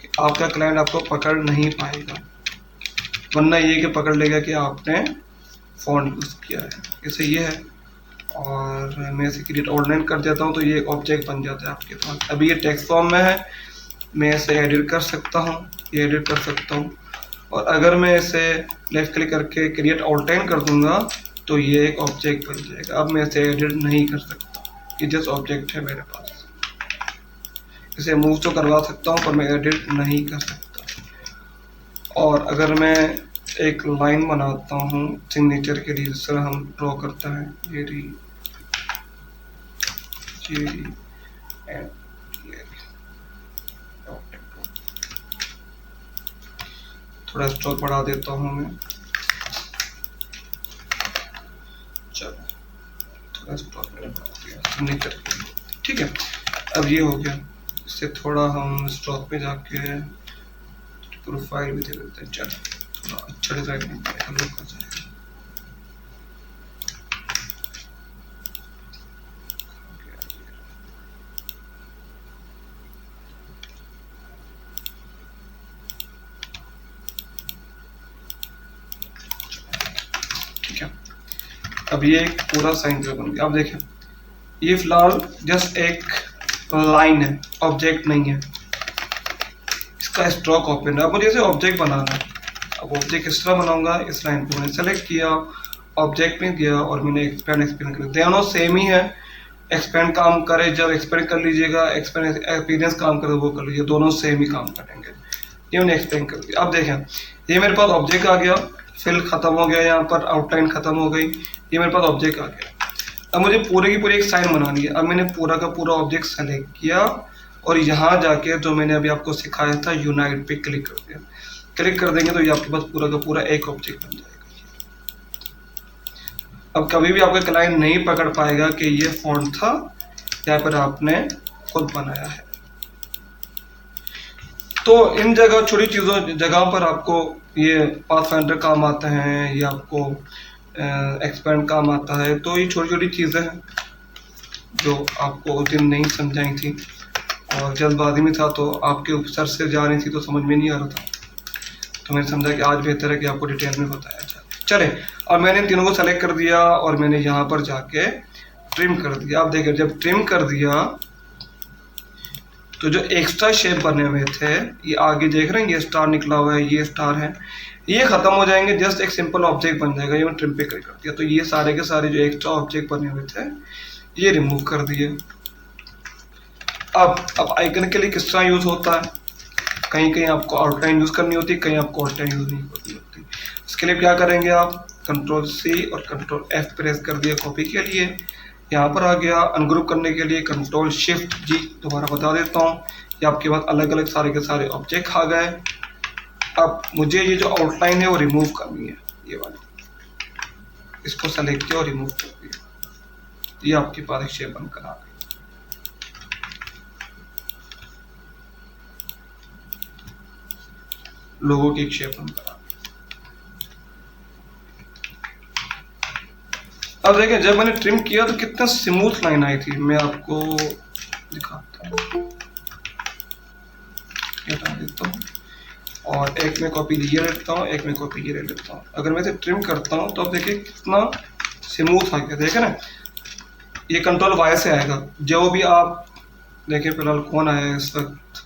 कि आपका क्लाइंट आपको पकड़ नहीं पाएगा, वरना ये कि पकड़ लेगा कि आपने फॉन्ट यूज़ किया है। जैसे ये है, और मैं इसे क्रिएट आउटलाइन कर देता हूँ तो ये ऑब्जेक्ट बन जाता है आपके पास। अभी ये टेक्स्ट फॉर्म में है, मैं इसे एडिट कर सकता हूँ, ये एडिट कर सकता हूँ, और अगर मैं इसे लेफ्ट क्लिक करके क्रिएट आउटलाइन कर दूंगा तो ये एक ऑब्जेक्ट बन जाएगा। अब मैं इसे एडिट नहीं कर सकता, ये जस्ट ऑब्जेक्ट है मेरे पास। इसे मूव तो करवा सकता हूँ पर मैं एडिट नहीं कर सकता। और अगर मैं एक लाइन बनाता हूँ सिग्नेचर के लिए, जिस तरह हम ड्रॉ करते हैं, ये री एंड थोड़ा स्ट्रोक बढ़ा देता हूँ मैं, चलो थोड़ा स्ट्रोक मैंने बढ़ा दिया सिग्नेचर के लिए। ठीक है, अब ये हो गया। इससे थोड़ा हम स्ट्रोक पे जाके प्रोफाइल भी दे देते हैं, चलो थोड़ा अच्छा डिजाइन लुक आ जाएगा। अब ये एक पूरा साइन जो बन गया। अब देखें, ये फिलहाल जस्ट एक लाइन है, ऑब्जेक्ट नहीं है। इसका स्ट्रोक ओपन है। अब मुझे इसे ऑब्जेक्ट बनाना है। अब ऑब्जेक्ट किस तरह बनाऊंगा, इस लाइन को मैंने सेलेक्ट किया, ऑब्जेक्ट में गया और मैंने एक्सपेंड कर दिया। दोनों सेम ही है, एक्सपेंड काम करे जब एक्सपेंड कर लीजिएगा, एक्सपेंड एक्सपीरियंस काम करे वो कर लीजिए, दोनों सेम ही काम करेंगे। ये मैंने एक्सपेंड कर दिया। अब देखें, ये मेरे पास ऑब्जेक्ट आ गया, फिल खत्म हो गया, यहाँ पर आउटलाइन खत्म हो गई, ये मेरे पास ऑब्जेक्ट आ गया। अब मुझे पूरे की पूरी एक साइन बनानी है। अब मैंने पूरा का पूरा ऑब्जेक्ट सेलेक्ट किया और यहाँ जाके जो मैंने अभी आपको सिखाया था यूनाइट पे क्लिक कर दिया। क्लिक कर देंगे तो ये आपके पास पूरा का पूरा एक ऑब्जेक्ट बन जाएगा। अब कभी भी आपका क्लाइंट नहीं पकड़ पाएगा कि ये फॉन्ट था या फिर आपने खुद बनाया है। तो इन जगह छोटी चीज़ों जगह पर आपको ये पाथफाइंडर काम आते हैं, ये आपको एक्सपेंड काम आता है। तो ये छोटी छोटी चीज़ें हैं जो आपको उस दिन नहीं समझाई थी और जल्दबाजी में था तो आपके सर से जा रही थी तो समझ में नहीं आ रहा था, तो मैंने समझा कि आज बेहतर है कि आपको डिटेल में बताया जाए। चले, और मैंने तीनों को सेलेक्ट कर दिया और मैंने यहाँ पर जाके ट्रिम कर दिया। आप देखिए, जब ट्रिम कर दिया तो जो एक्स्ट्रा शेप बने हुए थे, ये आगे देख रहे हैं, ये स्टार निकला हुआ है, ये स्टार है, ये ख़त्म हो जाएंगे, जस्ट एक सिंपल ऑब्जेक्ट बन जाएगा। ये मैं ट्रिम पे क्लिक कर दिया तो ये सारे के सारे जो एक्स्ट्रा ऑब्जेक्ट बने हुए थे ये रिमूव कर दिए। अब आइकन के लिए किस तरह यूज़ होता है, कहीं कहीं आपको आउटलाइन यूज़ करनी होती है, कहीं आपको आउटलाइन यूज़ नहीं करनी होती। इसके लिए क्या करेंगे आप, कंट्रोल सी और कंट्रोल एफ प्रेस कर दिया कॉपी के लिए, यहाँ पर आ गया। अनग्रुप करने के लिए कंट्रोल शिफ्ट जी, दोबारा बता देता हूँ, ये आपके पास अलग अलग सारे के सारे ऑब्जेक्ट आ गए। अब मुझे ये जो आउटलाइन है वो रिमूव करनी है, ये वाली, इसको सेलेक्ट किया और रिमूव कर दिया, ये आपके पास एक शेप बनकर आ गई। लोगों की एक शेप बनकर आ गई। अब देखें जब मैंने ट्रिम किया तो कितना स्मूथ लाइन आई थी, मैं आपको दिखाता हूँ, हटा देता हूँ और एक में कॉपी ये लेता हूँ, एक में कॉपी ये लेता हूँ। अगर मैं इसे ट्रिम करता हूँ तो अब देखिए कितना स्मूथ आ गया, देखे ना। ये कंट्रोल वाई से आएगा, जो भी आप देखिए फिलहाल कौन आया है इस वक्त,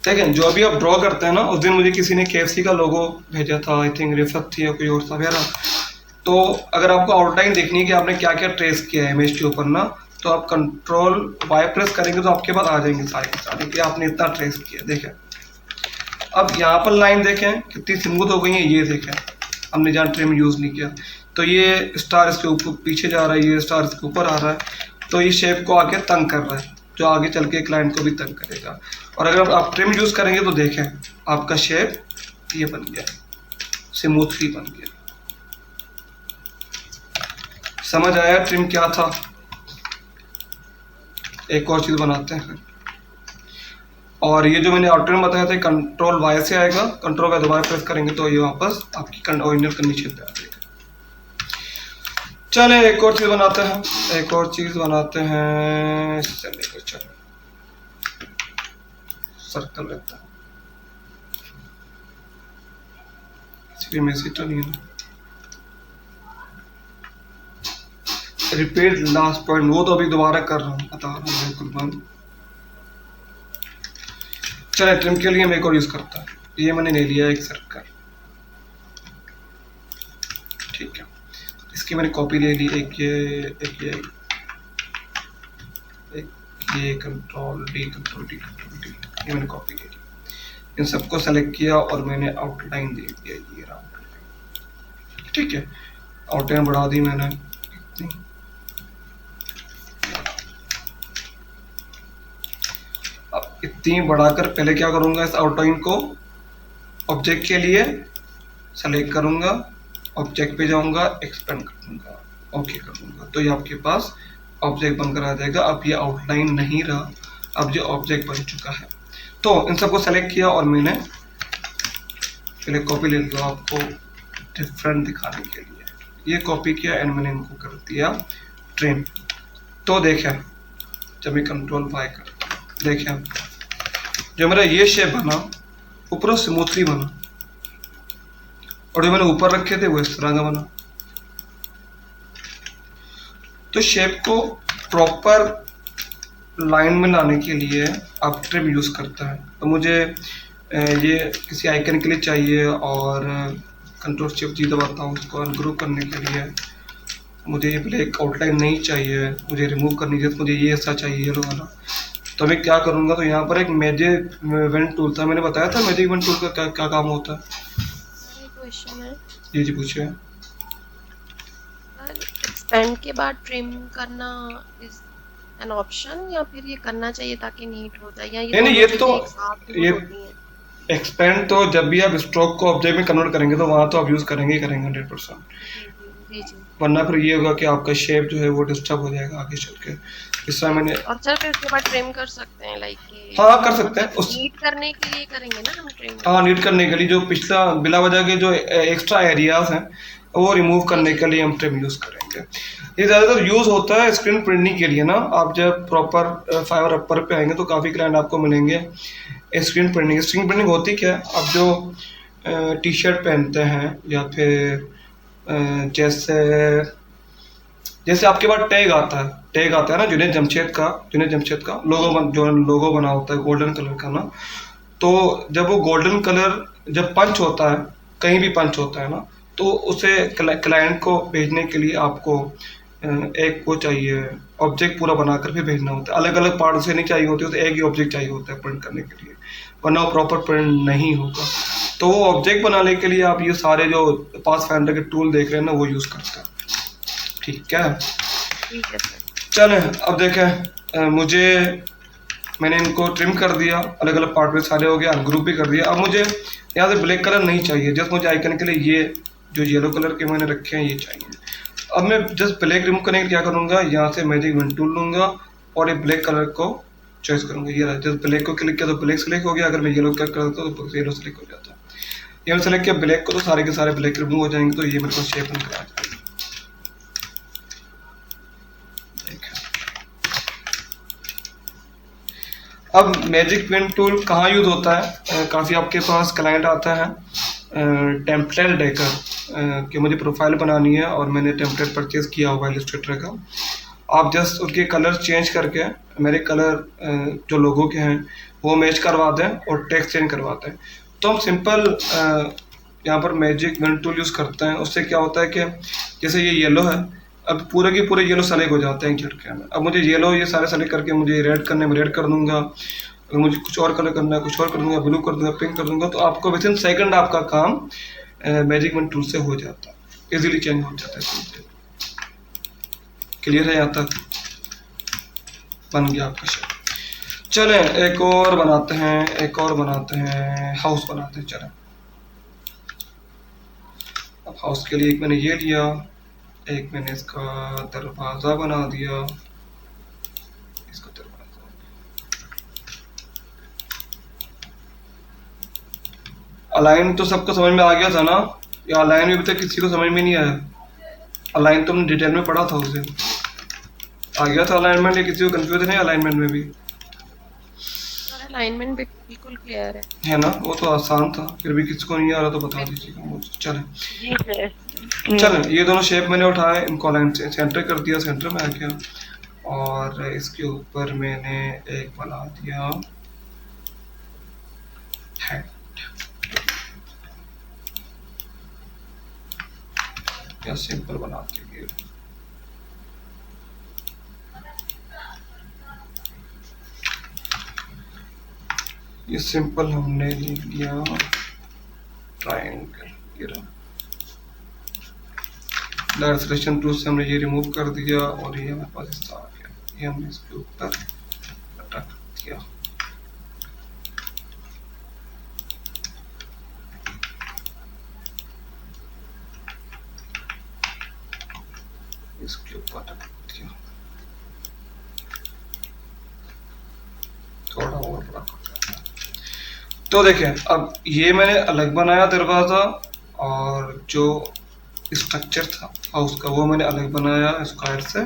देखें जो अभी आप ड्रॉ करते हैं ना, उस दिन मुझे किसी ने KFC का लोगो भेजा था, आई थिंक रिफत थी या कोई और था मेरा। तो अगर आपको आउटलाइन देखनी है कि आपने क्या क्या ट्रेस किया है इमेज के ऊपर ना, तो आप कंट्रोल वाई प्रेस करेंगे तो आपके पास आ जाएंगे सारे के सारे कि आपने इतना ट्रेस किया। देखें अब यहाँ पर लाइन देखें कितनी स्मूथ हो गई है, ये देखें हमने जहाँ ट्रिम यूज़ नहीं किया। तो ये स्टार इसके ऊपर पीछे जा रहा है, ये स्टार इसके ऊपर आ रहा है, तो ये शेप को आगे तंग कर रहा है, जो आगे चल के क्लाइंट को भी तंग करेगा। और अगर आप ट्रिम यूज़ करेंगे तो देखें आपका शेप ये बन गया, स्मूथली बन गया। समझ आया ट्रिम क्या था? एक और चीज़ बनाते हैं, और ये जो मैंने आउटलाइन बताया था कंट्रोल वाई से आएगा, कंट्रोल वाई दोबारा प्रेस करेंगे तो ये वापस आपकी ओरिजिनल कंडीशन पे आ जाएगा। चले एक और चीज़ बनाते हैं, एक और चीज़ बनाते हैं, चलो सर्कल रहता है, इसलिए मैसेज तो नहीं है। रिपीट लास्ट पॉइंट, वो तो अभी दोबारा कर रहा हूँ, बता रहा हूँ बिल्कुल बंद। चले ट्रिम के लिए मैं एक और यूज़ करता है, ये मैंने ले लिया एक सर्कल, ठीक है। इसकी मैंने कॉपी ले ली, एक ये कंट्रोल डी ये मैंने कॉपी ले ली। इन सबको सेलेक्ट किया और मैंने आउटलाइन दे दिया, ये आउटलाइन, ठीक है। आउटलाइन बढ़ा दी मैंने इतनी, अब इतनी बढ़ाकर पहले क्या करूँगा, इस आउटलाइन को ऑब्जेक्ट के लिए सेलेक्ट करूँगा, ऑब्जेक्ट पे जाऊँगा, एक्सपेंड कर दूँगा, ओके कर दूँगा, तो ये आपके पास ऑब्जेक्ट बनकर आ जाएगा। अब ये आउटलाइन नहीं रहा, अब ये ऑब्जेक्ट बन चुका है। तो इन सबको सेलेक्ट किया और मैंने पहले कॉपी ले लिया आपको डिफरेंट दिखाने के लिए, ये कॉपी किया एंड मैंने इनको कर दिया ट्रिम। तो देखें जब मैं कंट्रोल वाई कर, देखें जो मेरा ये शेप बना वो पूरा स्मूथली बना, और जो मैंने ऊपर रखे थे वो इस तरह का बना। तो शेप को प्रॉपर लाइन में लाने के लिए आप ट्रिम यूज़ करते हैं। तो मुझे ये किसी आइकन के लिए चाहिए और कंट्रोल शिफ्ट जी दबाता हूँ उसको अनग्रुप करने के लिए। मुझे ये ब्लैक आउटलाइन नहीं चाहिए, मुझे रिमूव करनी चाहिए, मुझे ये ऐसा चाहिए येलो वाला। तो मैं क्या करूँगा, तो यहाँ पर एक मैजिक इवेंट टूल था, मैंने बताया था मैजिक इवेंट टूल का क्या काम होता है।
क्वेश्चन है
जी पूछिए।
एक्सपेंड के बाद ट्रिम करना इज एन ऑप्शन या फिर ये करना चाहिए ताकि नीट हो जाए, या
नहीं ये तो ये एक्सपेंड तो जब भी आप स्ट्रोक को ऑब्जेक्ट में कन्वर्ट करेंगे तो वहाँ तो आप यूज़ करेंगे ही करेंगे 100%, वरना फिर ये होगा कि आपका शेप जो है वो डिस्टर्ब हो जाएगा आगे चल के। इस तरह मैंने
और सर फिर उसके बाद ट्रिम कर सकते हैं, लाइक
हाँ कर सकते हैं, उस
नीट करने के लिए करेंगे ना हम ट्रिम।
हाँ नीट करने के लिए जो पिछला बिला वजह के जो एक्स्ट्रा एरियाज हैं वो रिमूव करने के लिए हम ट्रिम यूज़ करेंगे। ये ज़्यादातर यूज़ होता है स्क्रीन प्रिंटिंग के लिए ना। आप जब प्रॉपर फाइवर अपर पे आएंगे तो काफ़ी क्लाइंट आपको मिलेंगे स्क्रीन प्रिंटिंग होती क्या है, आप जो टी शर्ट पहनते हैं या फिर जैसे जैसे आपके पास टैग आता है ना जुनैद जमशेद का जो लोगो बना होता है गोल्डन कलर का ना, तो जब वो गोल्डन कलर जब पंच होता है, कहीं भी पंच होता है ना, तो उसे क्लाइंट को भेजने के लिए आपको एक वो चाहिए, ऑब्जेक्ट पूरा बनाकर भी भेजना होता है। अलग अलग पार्ट उसे नहीं चाहिए होती, उसे एक ही ऑब्जेक्ट चाहिए होता है प्रिंट करने के लिए, वरना वो प्रॉपर प्रिंट नहीं होगा। तो वो ऑब्जेक्ट बनाने के लिए आप ये सारे जो पाथफाइंडर के टूल देख रहे हैं ना, वो यूज़ करते हैं। ठीक है,
ठीक है सर।
चलें अब देखें, मैंने इनको ट्रिम कर दिया, अलग अलग पार्ट में सारे हो गए, अनग्रुप भी कर दिया। अब मुझे यहाँ से ब्लैक कलर नहीं चाहिए, जस्ट मुझे आइकन के लिए ये जो येलो कलर के मैंने रखे हैं ये चाहिए। अब मैं जस्ट ब्लैक रिमूव करने के लिए क्या करूँगा, यहाँ से मैजिक वन टूल लूँगा और ये ब्लैक कलर को चॉइस करूँगा। ये रहा, जस्ट ब्लैक को क्लिक किया तो ब्लैक सेलेक्ट हो गया, अगर मैं येलो क्लिक करता हूँ तो येलो सेलेक्ट हो जाता है। ये मैंने सेलेक्ट किया ब्लैक को तो सारे के सारे ब्लैक रिमूव हो जाएंगे, तो ये मेरे को शेप निकल आ जाएगी। अब मैजिक पेन टूल कहाँ यूज़ होता है, काफ़ी आपके पास क्लाइंट आता है टेम्पलेट देकर कि मुझे प्रोफाइल बनानी है और मैंने टेम्पलेट परचेज़ किया हुआ है इलस्ट्रेटर का। आप जस्ट उसके कलर चेंज करके मेरे कलर जो लोगों के हैं वो मैच करवा दें और टेक्स्ट चेंज करवा दें। तो हम सिंपल यहाँ पर मैजिक पेन टूल यूज़ करते हैं। उससे क्या होता है कि जैसे ये येलो है, अब पूरे के पूरे येलो सेलेक्ट हो जाते हैं झटके में। अब मुझे येलो ये सारे सेलेक्ट करके मुझे रेड करने में रेड कर दूंगा, अगर मुझे कुछ और कलर करना है कुछ और कर दूंगा, ब्लू कर दूंगा, पिंक कर दूंगा। तो आपको विद इन सेकंड आपका काम मैजिक पेन टूल से हो जाता है, इजीली चेंज हो जाता है। क्लियर है यहाँ तक? बन गया आपका शेप। चलें एक और बनाते हैं, हाउस बनाते हैं। चलें अब हाउस के लिए एक मैंने ये लिया, एक मैंने इसका दरवाज़ा बना दिया, इसका दरवाज़ा। अलाइन तो सबको समझ में आ गया था ना, या अलाइन में अभी तक किसी को समझ में नहीं आया? अलाइन तो हमने डिटेल में पढ़ा था, उसे आ गया था अलाइनमेंट, या किसी को कंफ्यूजन है अलाइनमेंट में भी?
अलाइनमेंट भी बिल्कुल क्लियर
है ना, वो तो आसान था, फिर भी किसी को नहीं आ रहा तो बता दीजिएगा मुझे। चलें ये दोनों शेप मैंने उठाए, इनको अलाइन से सेंटर कर दिया, सेंटर में आ गया। और इसके ऊपर मैंने एक बना दिया हेड, या सिंपल बनाते हैं। ये सिंपल हमने लिख लिया ट्रायंगल, ये रहा। डायरेक्ट सिलेक्शन टूल से हमने ये रिमूव कर दिया और ये हमारे पास हिस्सा आ गया, ये हमने इसके ऊपर अटैक किया। इसके ऊपर अटैक किया, थोड़ा और बड़ा। तो देखें अब ये मैंने अलग बनाया दरवाज़ा, और जो स्ट्रक्चर था हाउस का वो मैंने अलग बनाया स्क्वायर से,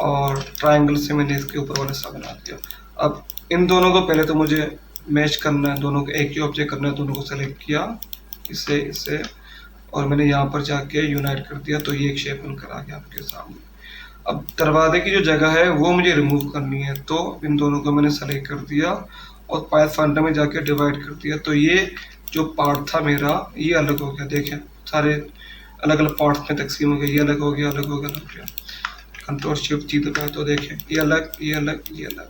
और ट्रायंगल से मैंने इसके ऊपर वाला हिस्सा बना दिया। अब इन दोनों को पहले तो मुझे मैच करना है, दोनों को एक ही ऑब्जेक्ट करना है, दोनों को सेलेक्ट किया इसे और मैंने यहाँ पर जाके यूनाइट कर दिया, तो ये एक शेप बनकर आ गया आपके सामने। अब दरवाजे की जो जगह है वो मुझे रिमूव करनी है, तो इन दोनों को मैंने सेलेक्ट कर दिया और पाथफाइंडर में जाके डिवाइड कर दिया। तो ये जो पार्ट था मेरा ये अलग हो गया, देखें सारे अलग अलग पार्ट्स में तकसीम हो गया, ये अलग हो गया, अलग हो गया, अलग हो गया। कंट्रोल शिफ्ट जी दबाया तो देखें ये अलग, ये अलग, ये अलग।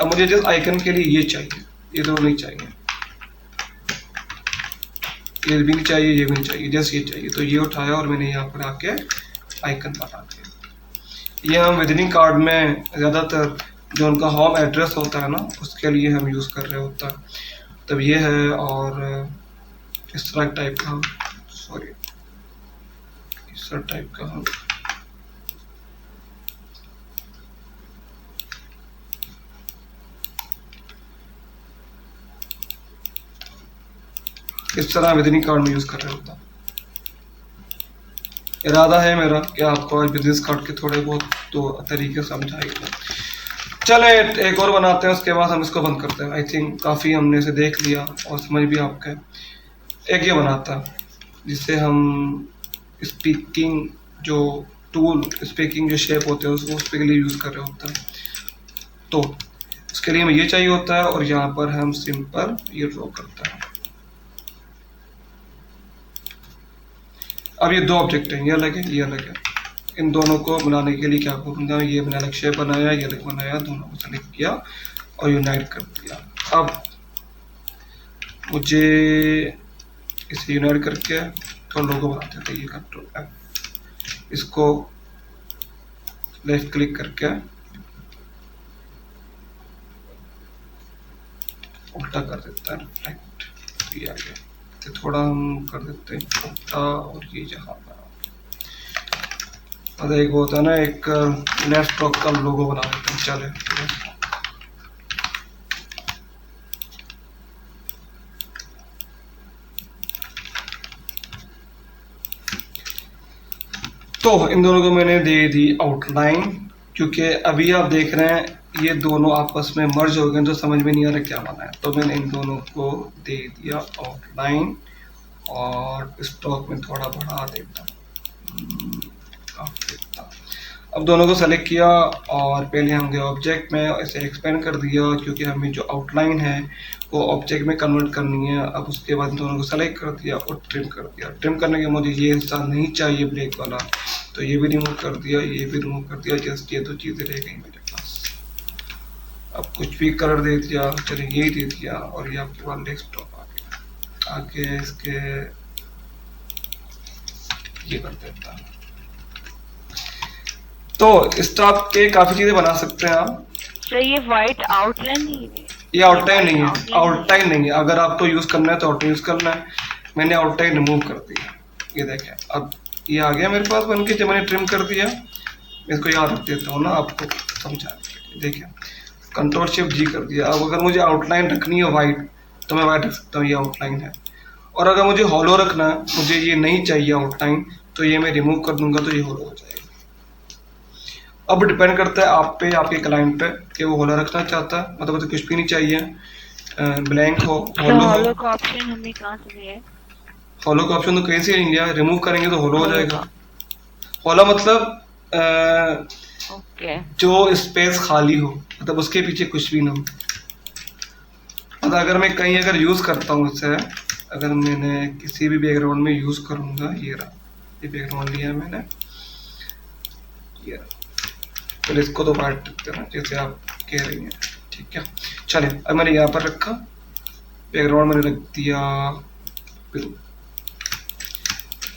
अब मुझे जस्ट आइकन के लिए ये चाहिए, ये दो नहीं चाहिए, ये भी नहीं चाहिए, ये भी नहीं चाहिए, जस्ट ये चाहिए। तो ये उठाया और मैंने यहाँ पर आके आइकन बना दिया। ये हम विजिटिंग कार्ड में ज़्यादातर जो उनका होम एड्रेस होता है ना उसके लिए हम यूज़ कर रहे होता है, तब ये है। और इस तरह टाइप का, सॉरी इस तरह टाइप का हम इस तरह विजिटिंग कार्ड में यूज़ कर रहे होता है। इरादा है मेरा कि आपको आज बिजनेस कार्ड के थोड़े बहुत तो तरीके समझाएगा। चले एक और बनाते हैं, उसके बाद हम इसको बंद करते हैं। आई थिंक काफ़ी हमने इसे देख लिया और समझ भी आपका। एक ये बनाता है जिससे हम स्पीकिंग जो टूल स्पीकिंग जो शेप होते हैं उसको उसके लिए यूज़ कर रहे होते हैं। तो उसके लिए हमें ये चाहिए होता है और यहाँ पर हम सिंपल ये ड्रॉ करते हैं। अब ये दो ऑब्जेक्ट हैं, ये अलग है ये अलग है। इन दोनों को बनाने के लिए क्या करूँगा, ये मैंने अलग शेप बनाया, ये अलग बनाया, दोनों को सेलेक्ट किया और यूनाइट कर दिया। अब मुझे इसे यूनाइट करके तो लोगो बनाते थे, ये कंट्रोल F, इसको लेफ्ट क्लिक करके उल्टा कर देता है रिफ्लेक्ट, तो ये आ गया। तो थोड़ा हम कर देते हैं उल्टा और ये जहाँ पर और एक होता है ना, एक लेफ्ट ब्लॉक का लोगो बना देते हैं। चले तो इन दोनों को मैंने दे दी आउटलाइन, क्योंकि अभी आप देख रहे हैं ये दोनों आपस में मर्ज हो गए तो समझ में नहीं आ रहा क्या बना है। तो मैंने इन दोनों को दे दिया आउटलाइन और स्टॉक में थोड़ा बढ़ा देता हूँ। अब दोनों को सेलेक्ट किया और पहले हम गए ऑब्जेक्ट में, इसे एक्सपेंड कर दिया क्योंकि हमें जो आउटलाइन है वो ऑब्जेक्ट में कन्वर्ट करनी है। अब उसके बाद दोनों को सेलेक्ट कर दिया और ट्रिम कर दिया। ट्रिम करने के मुझे ये हिस्सा नहीं चाहिए ब्रेक वाला, तो ये भी रिमूव कर दिया, ये भी रिमूव कर दिया। जस्ट ये दो चीज़ें रह गई मेरे पास। अब कुछ भी कलर दे दिया, चलिए यही दे दिया और ये आपके पास डेस्कटॉप आ गया। आगे इसके ये कर देता है। तो स्टॉक के काफी चीजें बना सकते हैं आप।
तो ये व्हाइट आउटलाइन ही है,
ये आउटलाइन नहीं है, आउटलाइन नहीं है। अगर आपको यूज करना है तो आउटलाइन यूज करना है। मैंने आउटलाइन रिमूव कर दिया, ये देखें अब ये आ गया मेरे पास बन के। जब मैंने ट्रिम कर दिया, मैं इसको याद रख देता हूँ ना आपको समझा। देखिए कंट्रोल शिफ्ट जी कर दिया। अब अगर मुझे आउटलाइन रखनी है वाइट तो मैं वाइट रख सकता हूँ, ये आउटलाइन है। और अगर मुझे हॉलो रखना है, मुझे ये नहीं चाहिए आउटलाइन, तो ये मैं रिमूव कर दूंगा तो ये हॉलो हो जाएगा। अब डिपेंड करता है आप पे, आपके क्लाइंट पे कि वो हॉलो रखना चाहता है, मतलब तो कुछ भी नहीं चाहिए, ब्लैंक हो,
हॉलो का ऑप्शन हमें कहाँ से दिया है?
हॉलो का ऑप्शन तो कहीं से नहीं लिया, रिमूव करेंगे तो हॉलो हो जाएगा। हॉलो मतलब
ओके,
जो स्पेस खाली हो, मतलब उसके पीछे कुछ भी ना हो। मतलब अगर मैं कहीं अगर यूज करता हूँ इसे, अगर मैंने किसी भी बैकग्राउंड में यूज करूंगा, ये रहा, ये बैकग्राउंड लिया मैंने, ये रहा। तो इसको तो वाइट रख देना जैसे आप कह रही हैं, ठीक है। चले अब मैंने यहाँ पर रखा, बैकग्राउंड मैंने रख दिया ब्लू।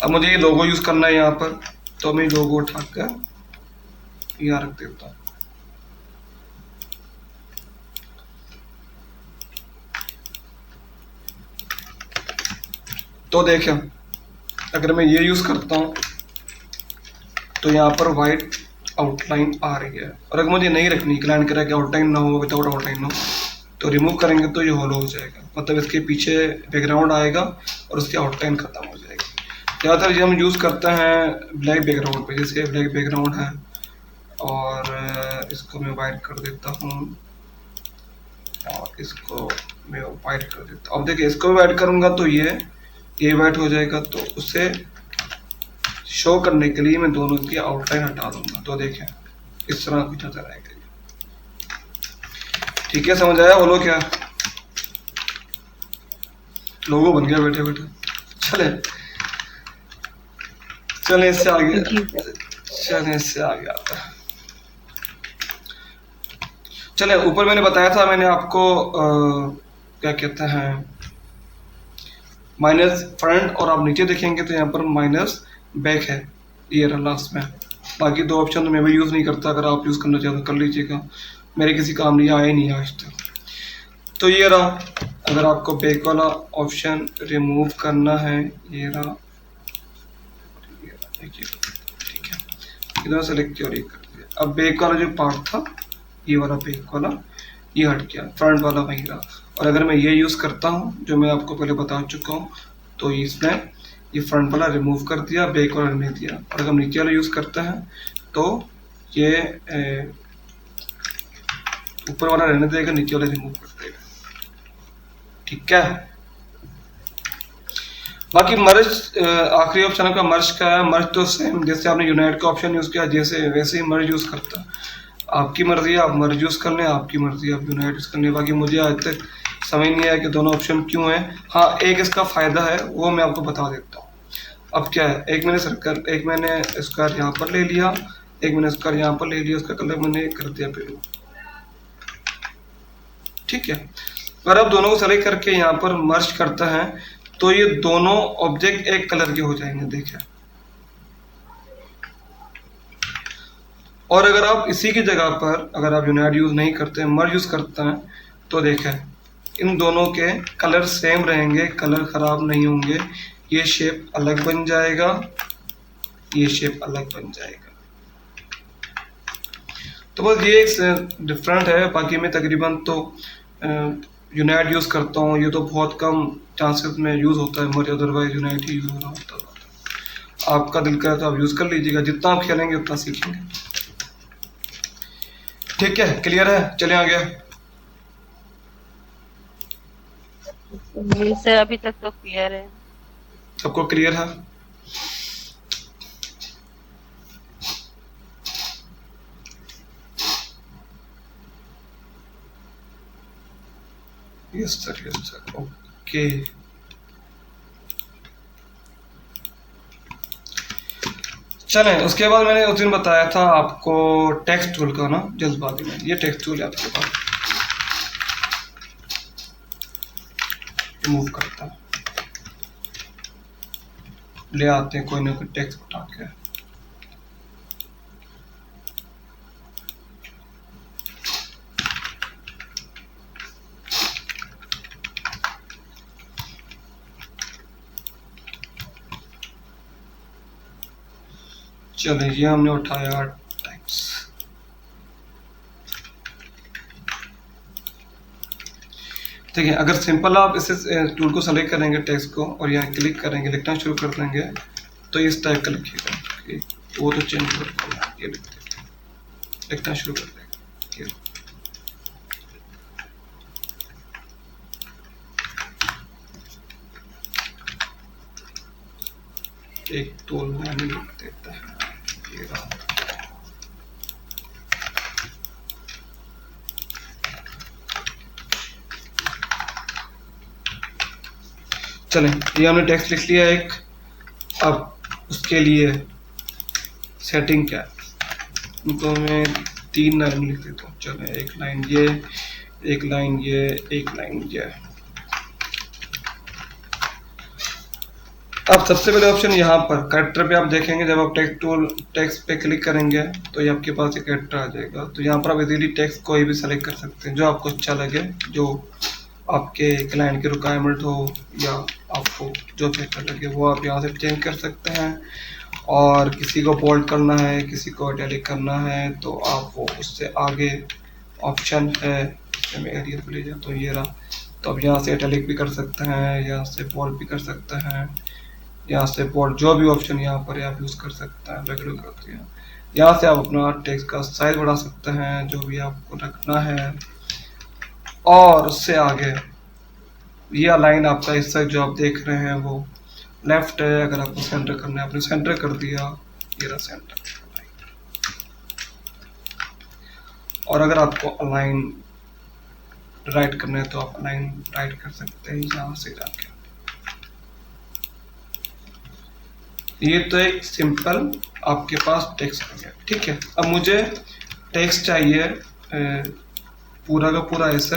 अब मुझे ये लोगो यूज करना है यहाँ पर, तो मैं लोगो उठाकर यहाँ रख देता हूँ। तो देखें अगर मैं ये यूज करता हूँ तो यहाँ पर वाइट आउटलाइन आ रही है। और अगर मुझे नहीं रखनी, क्लाइंट कह रहा है कि आउटलाइन ना हो, विदाउट आउटलाइन ना हो, तो रिमूव करेंगे तो ये हॉलो हो जाएगा। मतलब इसके पीछे बैकग्राउंड आएगा और उसकी आउटलाइन खत्म हो जाएगी। ज़्यादातर ये हम यूज़ करते हैं ब्लैक बैकग्राउंड पे, जैसे ब्लैक बैकग्राउंड है और इसको मैं वाइट कर देता हूँ और इसको मैं वाइट कर देता हूँ। अब देखिए इसको भी वाइट करूँगा तो ये वाइट हो जाएगा। तो उसे शो करने के लिए मैं दोनों की आउटलाइन हटा दूंगा। तो देखें इस तरह कुछ नजर आएगा। ठीक है, समझ आया? बोलो क्या लोगो बन गया बैठे बैठे। चले इससे आगे, चले इससे आगे आता है। चले ऊपर मैंने बताया था, मैंने आपको क्या कहते हैं माइनस फ्रंट, और आप नीचे देखेंगे तो यहाँ पर माइनस बैक है, ये रहा लास्ट में। बाकी दो ऑप्शन तो मैं भी यूज़ नहीं करता, अगर आप यूज़ करना चाहते तो कर लीजिएगा, मेरे किसी काम नहीं आया नहीं आज तक। तो ये रहा, अगर आपको बैक वाला ऑप्शन रिमूव करना है, ये रहा, ठीक है, इधर सेलेक्ट किया और ये कर दिया। अब बैक वाला जो पार्ट था, ये वाला बैक वाला ये हट गया, फ्रंट वाला वही रहा। और अगर मैं ये यूज़ करता हूँ जो मैं आपको पहले बता चुका हूँ, तो इसमें ये फ्रंट वाला रिमूव कर दिया, बैक वाला रहने दिया। और अगर हम नीचे वाला यूज़ करते हैं तो ये ऊपर वाला रहने देगा, नीचे वाला रिमूव कर देगा। ठीक है, बाकी मर्ज आखिरी ऑप्शन आपका मर्ज का है। मर्ज तो सेम जैसे आपने यूनाइट का ऑप्शन यूज़ किया जैसे वैसे ही मर्ज यूज़ करता है। आपकी मर्जी है, आप मर्ज यूज़ कर लें, आपकी मर्जी है आप यूनाइट यूज़ कर लें। बाकी मुझे आज तक समझ नहीं आया कि दोनों ऑप्शन क्यों हैं। हाँ, एक इसका फ़ायदा है वो मैं आपको बता देता हूँ। अब क्या है, एक मैंने स्क्वायर यहाँ पर ले लिया, एक मैंने स्क्वायर यहाँ पर ले लिया, उसका कलर मैंने कर दिया ब्लू, ठीक है। अगर आप दोनों को सेलेक्ट करके यहाँ पर मर्ज करता है तो ये दोनों ऑब्जेक्ट एक कलर के हो जाएंगे, देखिए। और अगर आप इसी की जगह पर अगर आप यूनाइट यूज़ नहीं करते मर्ज यूज़ करते हैं तो देखें इन दोनों के कलर सेम रहेंगे, कलर ख़राब नहीं होंगे। ये शेप अलग बन जाएगा, ये शेप अलग बन जाएगा। तो बस ये एक डिफरेंट है। बाकी मैं तकरीबन तो यूनाइट यूज़ करता हूँ, ये तो बहुत कम चांसेस में यूज़ होता है मर्ज, अदरवाइज यूनाइट ही यूज़ हो रहा होता है। आपका दिल करे तो आप यूज़ कर लीजिएगा, जितना आप खेलेंगे उतना सीखेंगे। ठीक है, क्लियर है? चले आगे।
जी सर, अभी तक तो क्लियर है।
सबको क्लियर है? Yes sir, okay. चलें, उसके बाद मैंने उस दिन बताया था आपको टेक्स्ट टूल का ना, जल्दबाजी में। ये टेक्स्ट टूल है आपके पास, रिमूव करता है, ले आते हैं कोई ना कोई टेक्स्ट उठा के। चलिए, ये हमने उठाया टेक्स्ट। ठीक है, अगर सिंपल आप इसे टूल को सेलेक्ट करेंगे टेक्स्ट को और यहाँ क्लिक करेंगे, लिखना शुरू कर देंगे तो इस टाइप का लिखिएगा। वो तो चेंज कर देंगे, ये लिख देंगे, लिखना शुरू कर देंगे। एक टूल मैंने लिख देता है, ये रहा। चलें, ये हमने टेक्स्ट लिख लिया एक। अब उसके लिए सेटिंग क्या है, उनको मैं 3 लाइन में लिख देता हूँ। चलें, एक लाइन ये, एक लाइन ये, एक लाइन ये। अब सबसे पहले ऑप्शन यहाँ पर कैरेक्टर पे आप देखेंगे, जब आप टेक्स्ट पे क्लिक करेंगे तो ये आपके पास एक कैरेक्टर आ जाएगा। तो यहाँ पर आप इजीली टेक्स्ट कोई भी सेलेक्ट कर सकते हैं जो आपको अच्छा लगे, जो आपके क्लाइंट की रिक्वायरमेंट हो या आपको जो बेहतर लगे वो आप यहाँ से चेंज कर सकते हैं। और किसी को बोल्ड करना है, किसी को इटैलिक करना है तो आप वो उससे आगे ऑप्शन है, मैं एरियल पे ले जाऊँ तो ये रहा। तो आप यहाँ से इटैलिक भी कर सकते हैं, यहाँ से बोल्ड भी कर सकते हैं, यहाँ से बोल्ड, जो भी ऑप्शन यहाँ पर आप यूज़ कर सकते हैं रेगुलर करते हैं। यहाँ से आप अपना टेक्स्ट का साइज बढ़ा सकते हैं जो भी आपको रखना है। और उससे आगे ये लाइन आपका हिस्सा जो आप देख रहे हैं वो लेफ्ट है। अगर आपको सेंटर करना है आपने सेंटर कर दिया, ये रहा सेंटर। और अगर आपको अलाइन राइट करना है तो आप अलाइन राइट कर सकते हैं यहाँ से जाके। ये तो एक सिंपल आपके पास टेक्स्ट आ गया, ठीक है। अब मुझे टेक्स्ट चाहिए पूरा का पूरा ऐसा,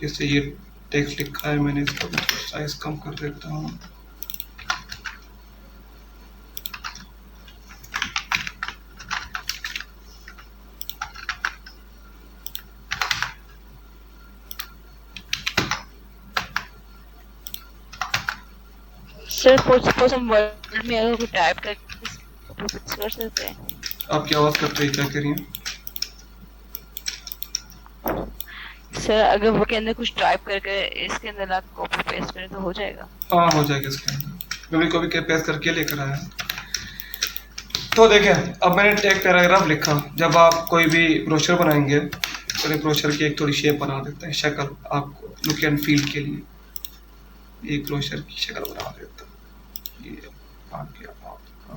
जैसे ये टेक्स्ट लिखा है मैंने, इसका साइज कम कर देता हूँ।
सर सपोज हम वर्ड में अगर कोई टाइप करके कर सकते हैं।
आपकी आवाज़ कट रही, क्या कह रही हैं?
सर अगर वो के अंदर कुछ टाइप करके इसके अंदर आप कॉपी पेस्ट करें तो हो जाएगा?
हाँ, हो जाएगा इसके अंदर। मैं भी कभी पेस्ट करके लेकर आया। तो देखें, अब मैंने एक पैराग्राफ लिखा। जब आप कोई भी ब्रोशर बनाएंगे तो ब्रोशर की एक थोड़ी शेप बना देते हैं, शक्ल आपको लुक एंड फील के लिए। एक ब्रोशर की शक्ल बना देता हूँ। ये आ गया आपका,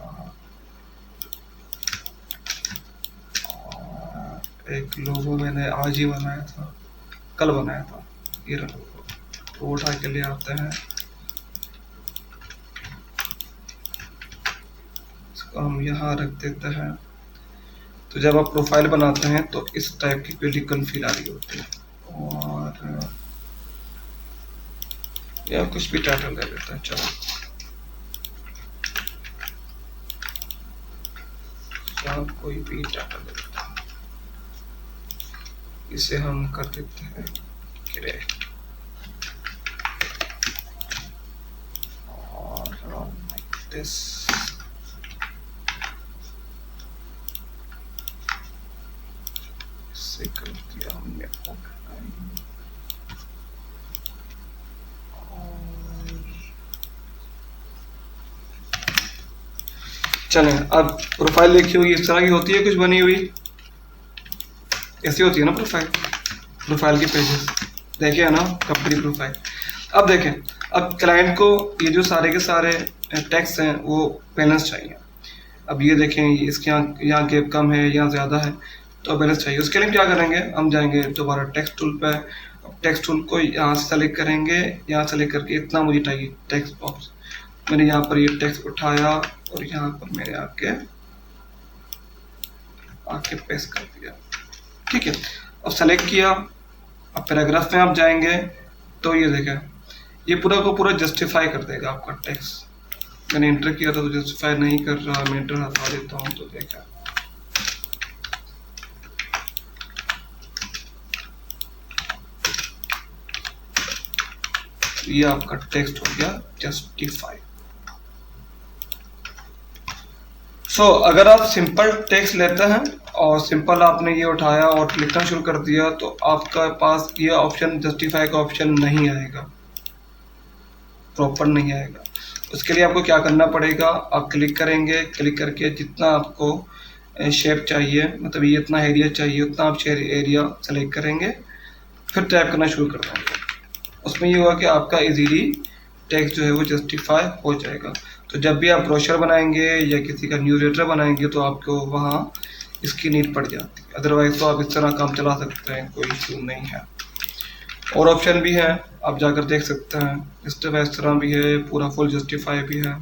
और एक लोगो मैंने आज ही बनाया था, कल बनाया था, ये रहा लोगो, तो वो उठा के ले आते हैं, इसको हम यहाँ रख देते हैं। तो जब आप प्रोफाइल बनाते हैं तो इस टाइप की पेलिकन फील आ रही होती है। और या कुछ भी टाइटल दे देते हैं, चलो या कोई भी टाइटल दे देते हैं, इसे हम कर देते हैं ग्रे, और like this, इसे कर दिया हमने outline, चलें। अब प्रोफाइल देखी हुई इस तरह की होती है, कुछ बनी हुई ऐसी होती है ना प्रोफाइल की पेजेस, देखे है ना कंपनी प्रोफाइल। अब देखें, अब क्लाइंट को ये जो सारे के सारे टेक्स्ट हैं वो बैलेंस चाहिए। अब ये देखें, इसके यहाँ गैप कम है, यहाँ ज़्यादा है, तो बैलेंस चाहिए। उसके लिए क्या करेंगे, हम जाएंगे दोबारा टेक्स्ट टूल पे, टेक्स्ट टूल को यहाँ से सेलेक्ट करेंगे, यहाँ सेलेक्ट करके इतना मुझे चाहिए टेक्स्ट बॉक्स, मैंने यहाँ पर ये टेक्स्ट उठाया और यहाँ पर मैंने आके पेस्ट कर दिया, ठीक है। अब सेलेक्ट किया, अब पैराग्राफ में आप जाएंगे तो ये देखें, ये पूरा को पूरा जस्टिफाई कर देगा आपका टेक्स्ट। मैंने इंटर किया था तो जस्टिफाई नहीं कर रहा, मैं इंटर हटा देता हूँ तो देखा, ये आपका टेक्स्ट हो गया जस्टिफाई। सो अगर आप सिंपल टेक्स्ट लेते हैं और सिंपल आपने ये उठाया और लिखना शुरू कर दिया तो आपका पास ये ऑप्शन जस्टिफाई का ऑप्शन नहीं आएगा, प्रॉपर नहीं आएगा। उसके लिए आपको क्या करना पड़ेगा, आप क्लिक करेंगे, क्लिक करके जितना आपको शेप चाहिए, मतलब ये इतना एरिया चाहिए उतना आप एरिया सेलेक्ट करेंगे, फिर टाइप करना शुरू कर देंगे। उसमें ये होगा कि आपका इजीली टेक्स्ट जो है वो जस्टिफाई हो जाएगा। तो जब भी आप ब्रोशर बनाएंगे या किसी का न्यूज़लेटर बनाएंगे तो आपको वहाँ इसकी नीड पड़ जाती है, अदरवाइज तो आप इस तरह काम चला सकते हैं, कोई इशू नहीं है। और ऑप्शन भी है, आप जाकर देख सकते हैं, स्टेप इस तरह भी है, पूरा फुल जस्टिफाई भी है,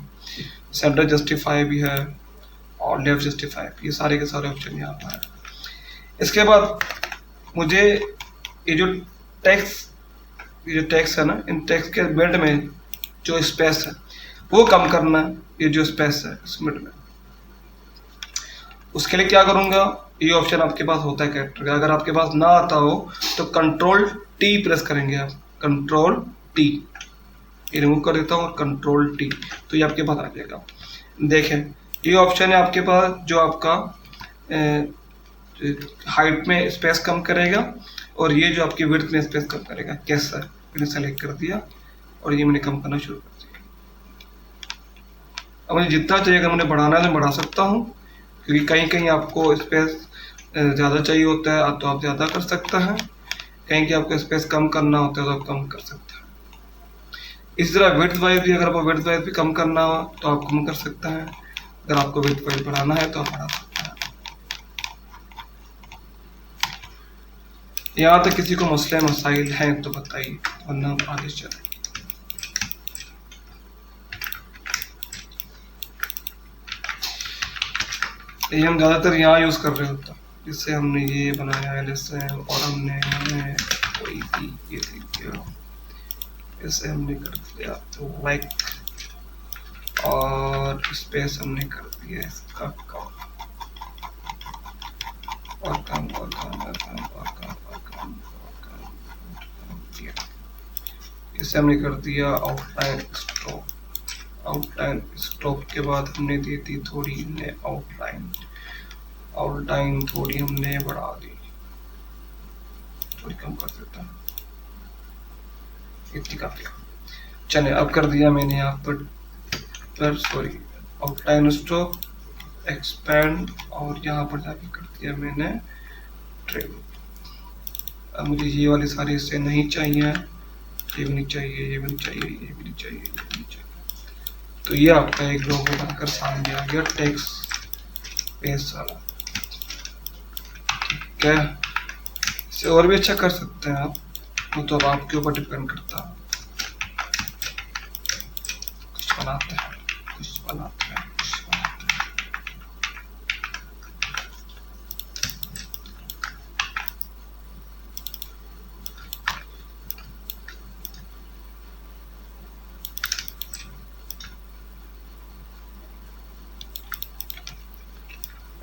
सेंटर जस्टिफाई भी है और लेफ्ट जस्टिफाई भी, ये सारे के सारे ऑप्शन यहाँ पर है। इसके बाद मुझे ये जो टेक्स्ट है ना, इन टेक्स्ट के मिड में जो स्पेस है वो कम करना, ये जो स्पेस है इस मिड में, उसके लिए क्या करूँगा, ये ऑप्शन आपके पास होता है कैरेक्टर का, अगर आपके पास ना आता हो तो कंट्रोल टी प्रेस करेंगे आप, कंट्रोल टी, ये रिमूव कर देता हूँ और कंट्रोल टी, तो ये आपके पास आ जाएगा। देखें ये ऑप्शन है आपके पास जो आपका हाइट में स्पेस कम करेगा और ये जो आपकी विड्थ में स्पेस कम करेगा। कैसा, मैंने सेलेक्ट कर दिया और ये मैंने कम करना शुरू कर दिया। अब मुझे जितना चाहिए अगर मैंने बढ़ाना है तो बढ़ा सकता हूँ, क्योंकि कहीं कहीं आपको स्पेस ज़्यादा चाहिए होता है तो आप ज़्यादा कर सकते हैं, कहीं कि आपको स्पेस कम करना होता है तो आप कम कर सकते हैं। इसी तरह विड्थ वाइज भी, अगर आपको विड्थ वाइज भी कम करना हो तो आप कम कर सकते हैं, अगर आपको विड्थ वाइज बढ़ाना है तो आप बढ़ा सकते हैं। यहाँ तक किसी को मसले मसाइल हैं तो बताइए, वरना हम आगे चलें। ये हम ज़्यादातर यहाँ यूज़ कर रहे होते हैं, जिससे हमने ये बनाया है LSM और हमने कोई भी ये दिया, इसे हमने कर दिया तो लाइक, और स्पेस हमने कर दिया इसका कम, और कम और कम और कम और कम और कम और कम, इसे हमने कर दिया आउटलाइन स्ट्रोक। आउटलाइन स्ट्रोक के बाद हमने दे दी थोड़ी हमने आउटलाइन थोड़ी हमने बढ़ा दी, थोड़ी कम कर देता हूँ, इतनी काफी। चले अब कर दिया मैंने यहाँ पर सॉरी आउटलाइन स्ट्रोक एक्सपेंड, और यहाँ पर जाके कर दिया मैंने ट्रिम। अब मुझे ये वाली सारी इससे नहीं चाहिए ये भी नहीं चाहिए, ये भी नहीं चाहिए, ये भी नहीं चाहिए, ये भी नहीं चाहिए। तो ये आपका एक लोगो बनाकर सामने आ गया टेक्स्ट पेज वाला। ठीक है, इसे और भी अच्छा कर सकते हैं आप, वो तो अब आपके ऊपर डिपेंड करता है। कुछ बनाते हैं, कुछ बनाते हैं, कुछ बनाते हैं।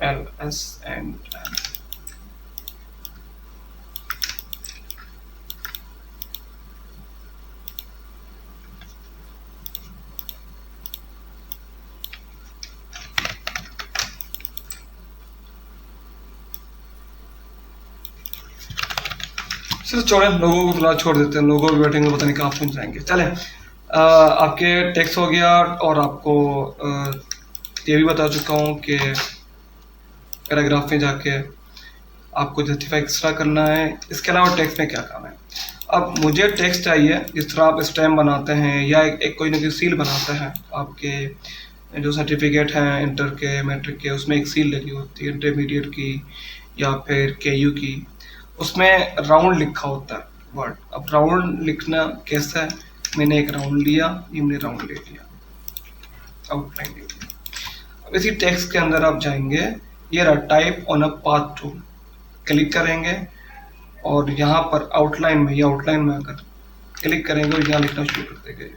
LS and M. सिर्फ छोड़े, लोगों को फिलहाल छोड़ देते हैं, लोगों भी बैठेंगे पता नहीं कहाँ पहुंच जाएंगे। चलें, आपके टेक्स्ट हो गया और आपको ये भी बता चुका हूँ कि पैराग्राफ में जाके आपको जस्टिफाई किस तरह करना है। इसके अलावा टेक्स्ट में क्या काम है। अब मुझे टेक्स्ट चाहिए, जिस तरह आप स्टैम्प बनाते हैं या एक कोई ना कोई सील बनाते हैं, आपके जो सर्टिफिकेट हैं इंटर के मैट्रिक के, उसमें एक सील लगी होती है इंटरमीडिएट की या फिर KU की, उसमें राउंड लिखा होता है वर्ड। अब राउंड लिखना कैसा है, मैंने एक राउंड लिया, ये मैंने राउंड ले लिया, आउटलाइन ले लिया। अब इसी टेक्स्ट के अंदर आप जाएंगे, ये रहा type on a path tool, click करेंगे और यहाँ पर आउटलाइन में, ये आउटलाइन में आकर क्लिक करेंगे और यहाँ लिखना शुरू कर देंगे।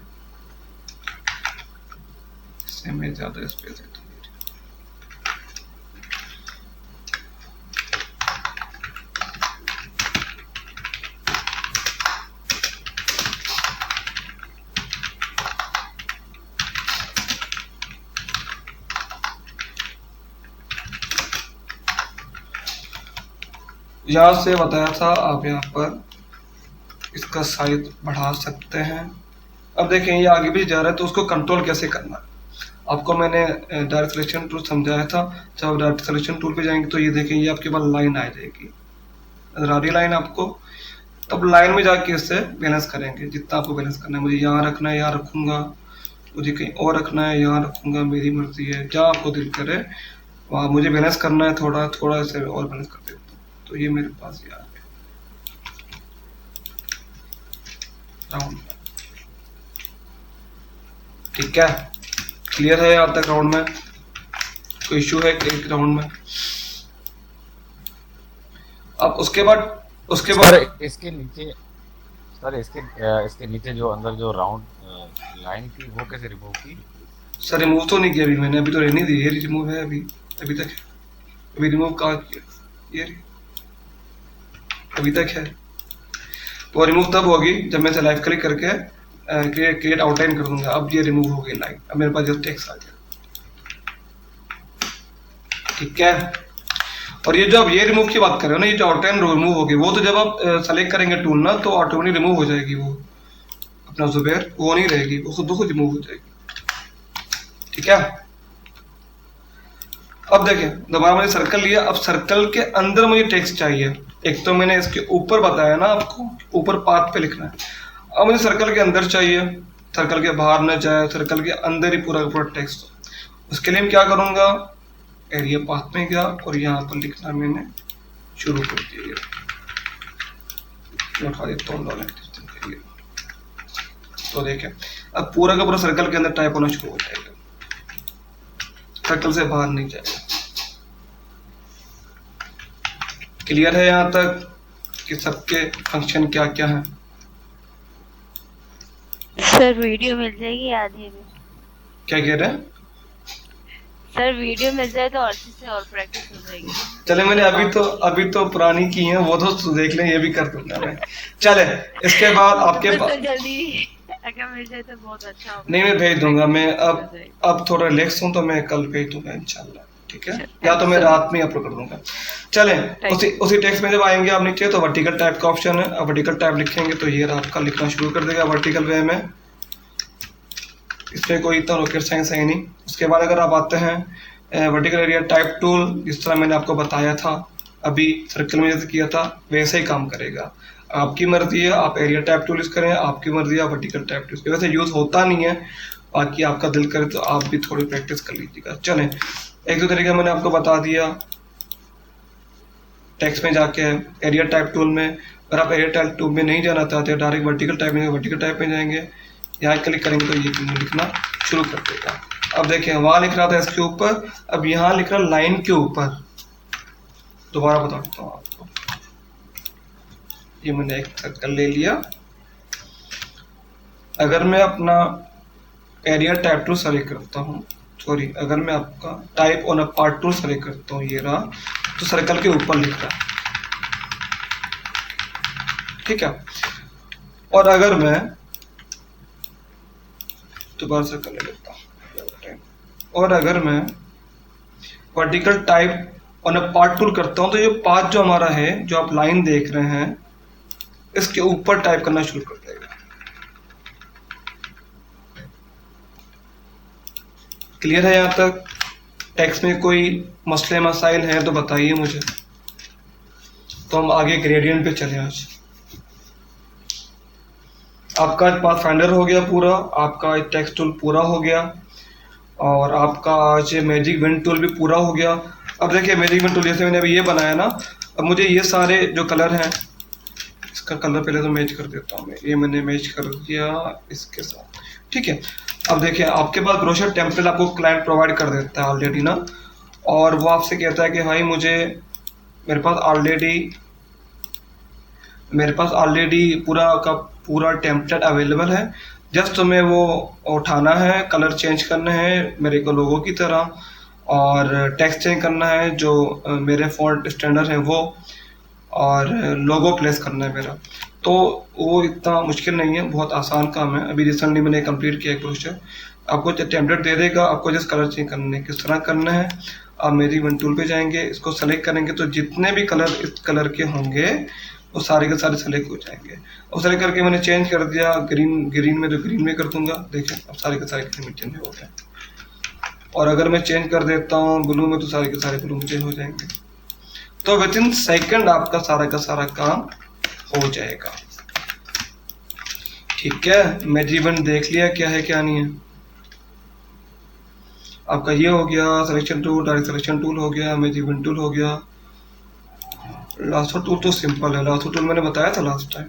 इससे मैं ज़्यादा स्पेस देता हूँ। यहाँ से बताया था आप यहाँ पर इसका साइज बढ़ा सकते हैं। अब देखें ये आगे भी जा रहा है, तो उसको कंट्रोल कैसे करना है आपको मैंने डायरेक्ट सिलेक्शन टूल समझाया था। जब आप डायरेक्ट सिलेक्शन टूल पे जाएंगे तो ये देखें, ये आपके पास लाइन आ जाएगी, नजर आ रही लाइन आपको। तब लाइन में जाके इससे बैलेंस करेंगे, जितना आपको बैलेंस करना है। मुझे यहाँ रखना है, यहाँ रखूँगा, मुझे कहीं और रखना है, यहाँ रखूँगा, मेरी मर्जी है, जहाँ आपको दिल करे वहाँ मुझे बैलेंस करना है। थोड़ा थोड़ा से और बैलेंस कर देता हूँ, तो ये मेरे पास ये आ गया राउंड। ठीक है, क्लियर है यहाँ तक राउंड में? कोई इशू है एक राउंड में? अब उसके बाद
इसके नीचे सर, इसके नीचे जो अंदर जो राउंड लाइन थी वो कैसे रिमूव की?
सर रिमूव तो नहीं किया अभी मैंने, अभी तो रहने दी, ये रिमूव है अभी तक। अभी रिमूव कहाँ किया, ये अभी तक है। वो रिमूव तब होगी जब मैं इसे लाइव क्लिक करके क्रिएट आउटलाइन कर दूंगा। अब ये रिमूव हो गई लाइन, अब मेरे पास जस्ट टेक्स्ट आ गया। ठीक है, और ये जो आप ये रिमूव की बात कर रहे हो ना, ये जो आउटलाइन रिमूव होगी, वो तो जब आप सेलेक्ट करेंगे टूल ना, तो ऑटोमेटिक रिमूव हो जाएगी वो अपना जुबैर, वो नहीं रहेगी, वो खुद रिमूव हो जाएगी। ठीक है, अब देखें दोबारा मैंने सर्कल लिया, अब सर्कल के अंदर मुझे टेक्स्ट चाहिए। एक तो मैंने इसके ऊपर बताया ना आपको, ऊपर पाथ पे लिखना है। अब मुझे सर्कल के अंदर चाहिए, सर्कल के बाहर न जाए, सर्कल के अंदर ही पूरा पूरा टेक्स्ट हो। उसके लिए मैं क्या करूँगा, एरिया पाथ में गया और यहाँ पर लिखना मैंने शुरू कर दिया। उठा देता हूँ डॉलर। तो देखें अब पूरा का पूरा सर्कल के अंदर टाइप होना शुरू हो जाएगा, सर्कल से बाहर नहीं जाएगा। क्लियर है यहाँ तक कि सबके फंक्शन क्या क्या है?
सर वीडियो मिल जाएगी आधी में?
क्या कह रहे हैं
सर? वीडियो मिल जाए तो और से और प्रैक्टिस हो जाएगी।
चले, मैंने अभी तो पुरानी की है, वो तो देख लें, ये भी कर दूंगा मैं। चले, इसके बाद आपके पास
जल्दी अगर मिल जाए तो बहुत अच्छा होगा।
नहीं, मैं भेज दूंगा। मैं अब थोड़ा रिलैक्स हूँ तो मैं कल भेज दूंगा इंशाल्लाह। ठीक है, या तो मैं रात में अपलोड कर दूंगा। चलें, उसी टेक्स्ट में जब आएंगे आप नीचे, तो वर्टिकल टाइप का ऑप्शन है। अब वर्टिकल टाइप लिखेंगे तो ये आपका लिखना शुरू कर देगा वर्टिकल वे में। इसमें कोई इतना रॉकेट साइंस है नहीं। उसके बाद अगर आप आते हैं वर्टिकल एरिया टाइप टूल, जिस तरह मैंने आपको बताया था अभी सर्कल में जैसे किया था वैसे ही काम करेगा। आपकी मर्जी है, आप एरिया टाइप टूल यूज करें, आपकी मर्जी है आप वर्टिकल टाइप टूल यूज करें। वैसे यूज होता नहीं है, बाकी आपका दिल करे तो आप भी थोड़ी प्रैक्टिस कर लीजिएगा। चलें, एक दो तरीका मैंने आपको बता दिया। टेक्स्ट में जाके एरिया टाइप टूल में, अगर आप एरिया टाइप टूल में नहीं जाना चाहते, डायरेक्ट वर्टिकल टाइप में, वर्टिकल टाइप में जाएंगे, यहाँ क्लिक करेंगे तो ये लिखना शुरू कर देगा। अब देखें, वहां लिख रहा था इसके ऊपर, अब यहाँ लिख रहा लाइन के ऊपर। दोबारा बताता हूँ आपको, ये मैंने एक सर्कल ले लिया। अगर मैं अपना एरिया टाइप टूल सेलेक्ट करता हूँ, सॉरी, अगर मैं आपका type on a part tool select करता हूँ, ये रहा, तो सर्कल के ऊपर लिख रहा है, ठीक है। और अगर मैं दोबारा सर्कल ले लेता हूँ, और अगर मैं vertical type on a part tool करता हूँ, तो ये पाथ जो हमारा है, जो आप लाइन देख रहे हैं, इसके ऊपर टाइप करना शुरू कर देगा। क्लियर है यहाँ तक? टेक्स्ट में कोई मसले मसाइल हैं तो बताइए मुझे, तो हम आगे ग्रेडियंट पे चले। आज आपका पाथ फाइंडर हो गया पूरा, आपका टेक्स्ट टूल पूरा हो गया, और आपका आज मैजिक विंड टूल भी पूरा हो गया। अब देखिए, मैजिक विंड टूल जैसे मैंने अभी ये बनाया ना, अब मुझे ये सारे जो कलर हैं, इसका कलर पहले तो मैच कर देता हूँ मैं, ये मैंने मैच कर दिया इसके साथ, ठीक है। अब देखिए, आपके पास ब्रोशर टेम्पलेट आपको क्लाइंट प्रोवाइड कर देता है ऑलरेडी ना, और वो आपसे कहता है कि भाई मुझे मेरे पास ऑलरेडी पूरा का पूरा टेम्पलेट अवेलेबल है, जस्ट तुम्हें वो उठाना है, कलर चेंज करना है मेरे को लोगो की तरह, और टेक्स्ट चेंज करना है जो मेरे फॉन्ट स्टैंडर्ड है वो, और लोगो प्लेस करना है मेरा। तो वो इतना मुश्किल नहीं है, बहुत आसान काम है। अभी रिसेंटली मैंने कंप्लीट किया एक ब्रोशर। आपको टेम्पलेट दे देगा, आपको जस्ट कलर चेंज करना है, किस तरह करना है। आप मैजिक विंड टूल पे जाएंगे, इसको सेलेक्ट करेंगे तो जितने भी कलर इस कलर के होंगे वो सारे के सारे सेलेक्ट हो जाएंगे। और सेलेक्ट करके मैंने चेंज कर दिया ग्रीन में, तो ग्रीन में कर दूंगा। देखिए, अब सारे के सारे ग्रीन में चेंज हो गए। और अगर मैं चेंज कर देता हूँ ब्लू में, तो सारे के सारे ब्लू में चेंज हो जाएंगे। तो विद इन सेकेंड आपका सारा का सारा काम हो जाएगा, ठीक है। मैजिक विंड देख लिया क्या है क्या नहीं है। आपका ये हो गया selection tool, direct selection tool हो गया, मैजिक विंड टूल हो गया। लासो टूल तो सिंपल है, लासो टूल मैंने बताया था लास्ट टाइम,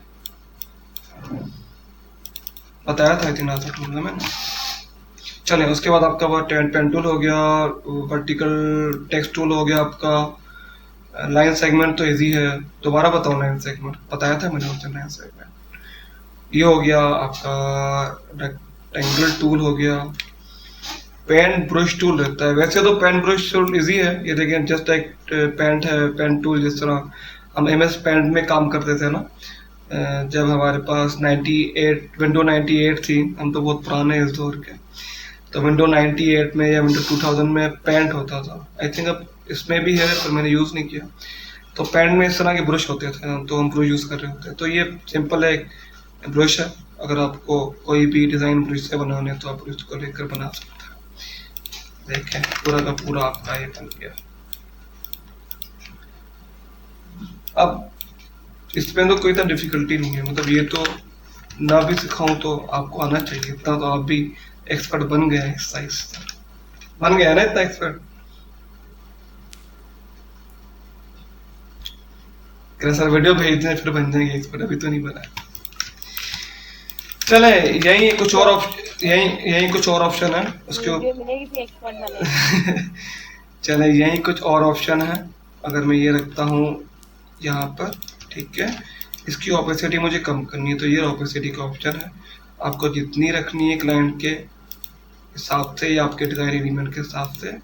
बताया था इतना लासो टूल में मैंने। चलें, उसके बाद आपका पेन टूल हो गया, वर्टिकल टेक्स्ट टूल हो गया, आपका लाइन सेगमेंट तो इजी है, दोबारा बताओ। लाइन सेगमेंट बताया था मैंने उस दिन, लाइन सेगमेंट ये हो गया। आपका रेक्टेंगल टूल हो गया, पेन ब्रश टूल रहता है। वैसे तो पेन ब्रश टूल इजी है, ये देखिए जस्ट एक पेंट है, पेन टूल। जिस तरह हम MS पेंट में काम करते थे ना, जब हमारे पास 98 विंडो 98 थी, हम तो बहुत पुराने हैं इस दौर के, तो विंडो 98 में या विंडो 2000 में पेंट होता था। आई थिंक अब इसमें भी है, पर मैंने यूज़ नहीं किया। तो पेंट में इस तरह के ब्रश होते थे, तो हम ब्रश यूज़ कर रहे होते हैं। तो ये सिंपल है, एक ब्रश है। अगर आपको कोई भी डिज़ाइन ब्रश से बनाने तो आप इसको लेकर बना सकते हैं। देखें, पूरा का पूरा आपका ये बन गया। अब इसमें तो कोई इतना डिफिकल्टी नहीं है, मतलब ये तो ना भी सिखाऊं तो आपको आना चाहिए, इतना तो आप भी एक्सपर्ट बन गए हैं इस साइज से, बन गया ना इतना एक्सपर्ट। सर वीडियो भेज दें फिर बन जाएंगे एक्सपर्ट, अभी तो नहीं बना। चले, यही कुछ और ऑप्शन है उसके चले, यही कुछ और ऑप्शन है। अगर मैं ये रखता हूँ यहाँ पर, ठीक है, इसकी ऑपेसिटी मुझे कम करनी है, तो ये ऑपेसिटी का ऑप्शन है। आपको जितनी रखनी है क्लाइंट के हिसाब से या आपके डिज़ाइन एलिमेंट के हिसाब से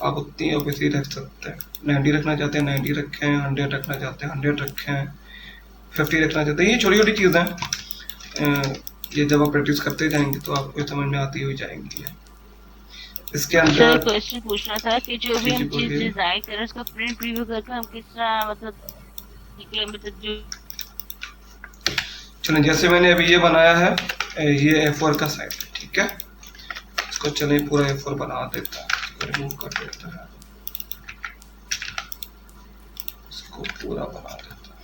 आप उतनी ऑपेसिटी रख सकते हैं। 90 रखना चाहते हैं 90 रखें, 100 रखना चाहते हैं 100 रखें, 50 रखना चाहते हैं। ये छोटी छोटी चीज़ें हैं, ये जब आप प्रैक्टिस करते जाएंगे तो आपको समझ में आती हुई जाएंगी। इसके अंदर
क्वेश्चन पूछना था कि जो भी हम चीज डिजाइन करें उसका प्रिंट प्रीव्यू करके हम किस तरह मतलब जो
चलें, जैसे मैंने अभी ये बनाया है, ये A4 का साइज है, ठीक है। इसको चलें पूरा A4 बना देता है, इसको रिमूव कर देता है, इसको पूरा बना देता है।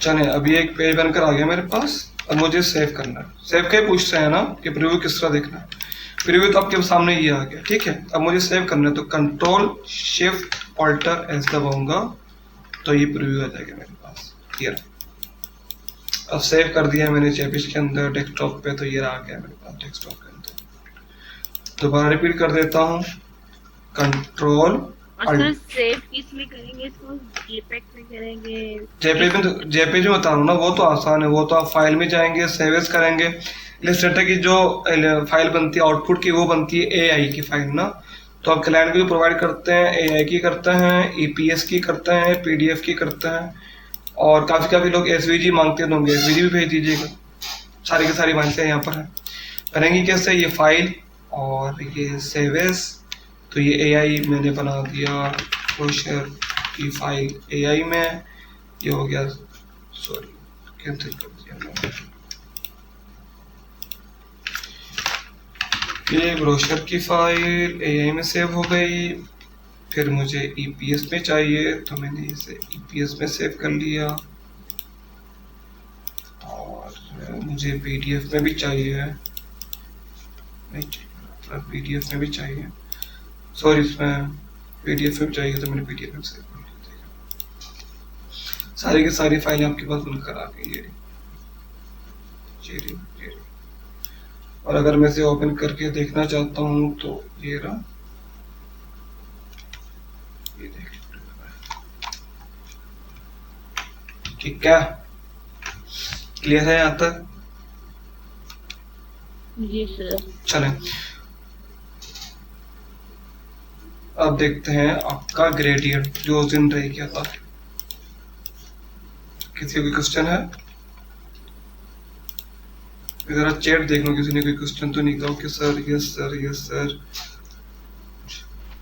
चले अभी एक पेज बनकर आ गया मेरे पास। अब मुझे सेव करना है। सेव के पूछ रहे हैं ना कि प्रीव्यू किस तरह देखना है। प्रीव्यू तो आपके सामने ये आ गया, ठीक है। अब मुझे सेव करना है तो कंट्रोल शिफ्ट ऑल्टर एस दबाऊंगा तो ये प्रीव्यू आ जाएगा मेरे पास। ये अब सेव कर दिया मैंने जेपीजी के अंदर डेस्कटॉप पे, तो ये आ गया मेरे पास डेस्कटॉप के अंदर। दोबारा रिपीट कर देता हूँ, कंट्रोल
और सर सेव किस में करेंगे इसको? जेपेग में करेंगे?
जेपीजी में बता रहा हूँ ना, वो तो आसान है। वो तो आप फाइल में जाएंगे, सेव एज करेंगे। इलस्ट्रेटर की जो फाइल बनती है आउटपुट की, वो बनती है एआई की फाइल ना। तो आप क्लाइंट को भी प्रोवाइड करते हैं, एआई की करते हैं, ईपीएस की करते हैं, पीडीएफ की करते हैं, और काफ़ी लोग एसवीजी मांगते होंगे, एसवीजी भी भेज दीजिएगा। सारी की सारी बातें यहाँ पर हैं। करेंगे कैसे? ये फाइल और ये सेव एज, तो ये एआई मैंने बना दिया ब्रोशर की फाइल एआई में। ये हो गया, सॉरी कैंसिल कर दिया मैंने। ये ब्रोशर की फाइल एआई में सेव हो गई। फिर मुझे ईपीएस में चाहिए तो मैंने इसे ईपीएस में सेव कर लिया, और मुझे पीडीएफ में भी चाहिए, पीडीएफ में भी चाहिए, सॉरी इसमें पीडीएफ में भी चाहिए तो मैंने पीडीएफ में सेव कर लिया। सारी की सारी फाइलें आपके पास बनकर आ गई है। और अगर मैं इसे ओपन करके देखना चाहता हूँ तो ये रहा, ये देख, ठीक है। क्लियर है यहाँ तक?
जी सर।
चलें अब देखते हैं आपका ग्रेडियंट जो उस दिन रह गया था। किसी को क्वेश्चन है? जरा चैट देख लो, किसी ने कोई क्वेश्चन तो नहीं कहा कि sir yes sir yes sir.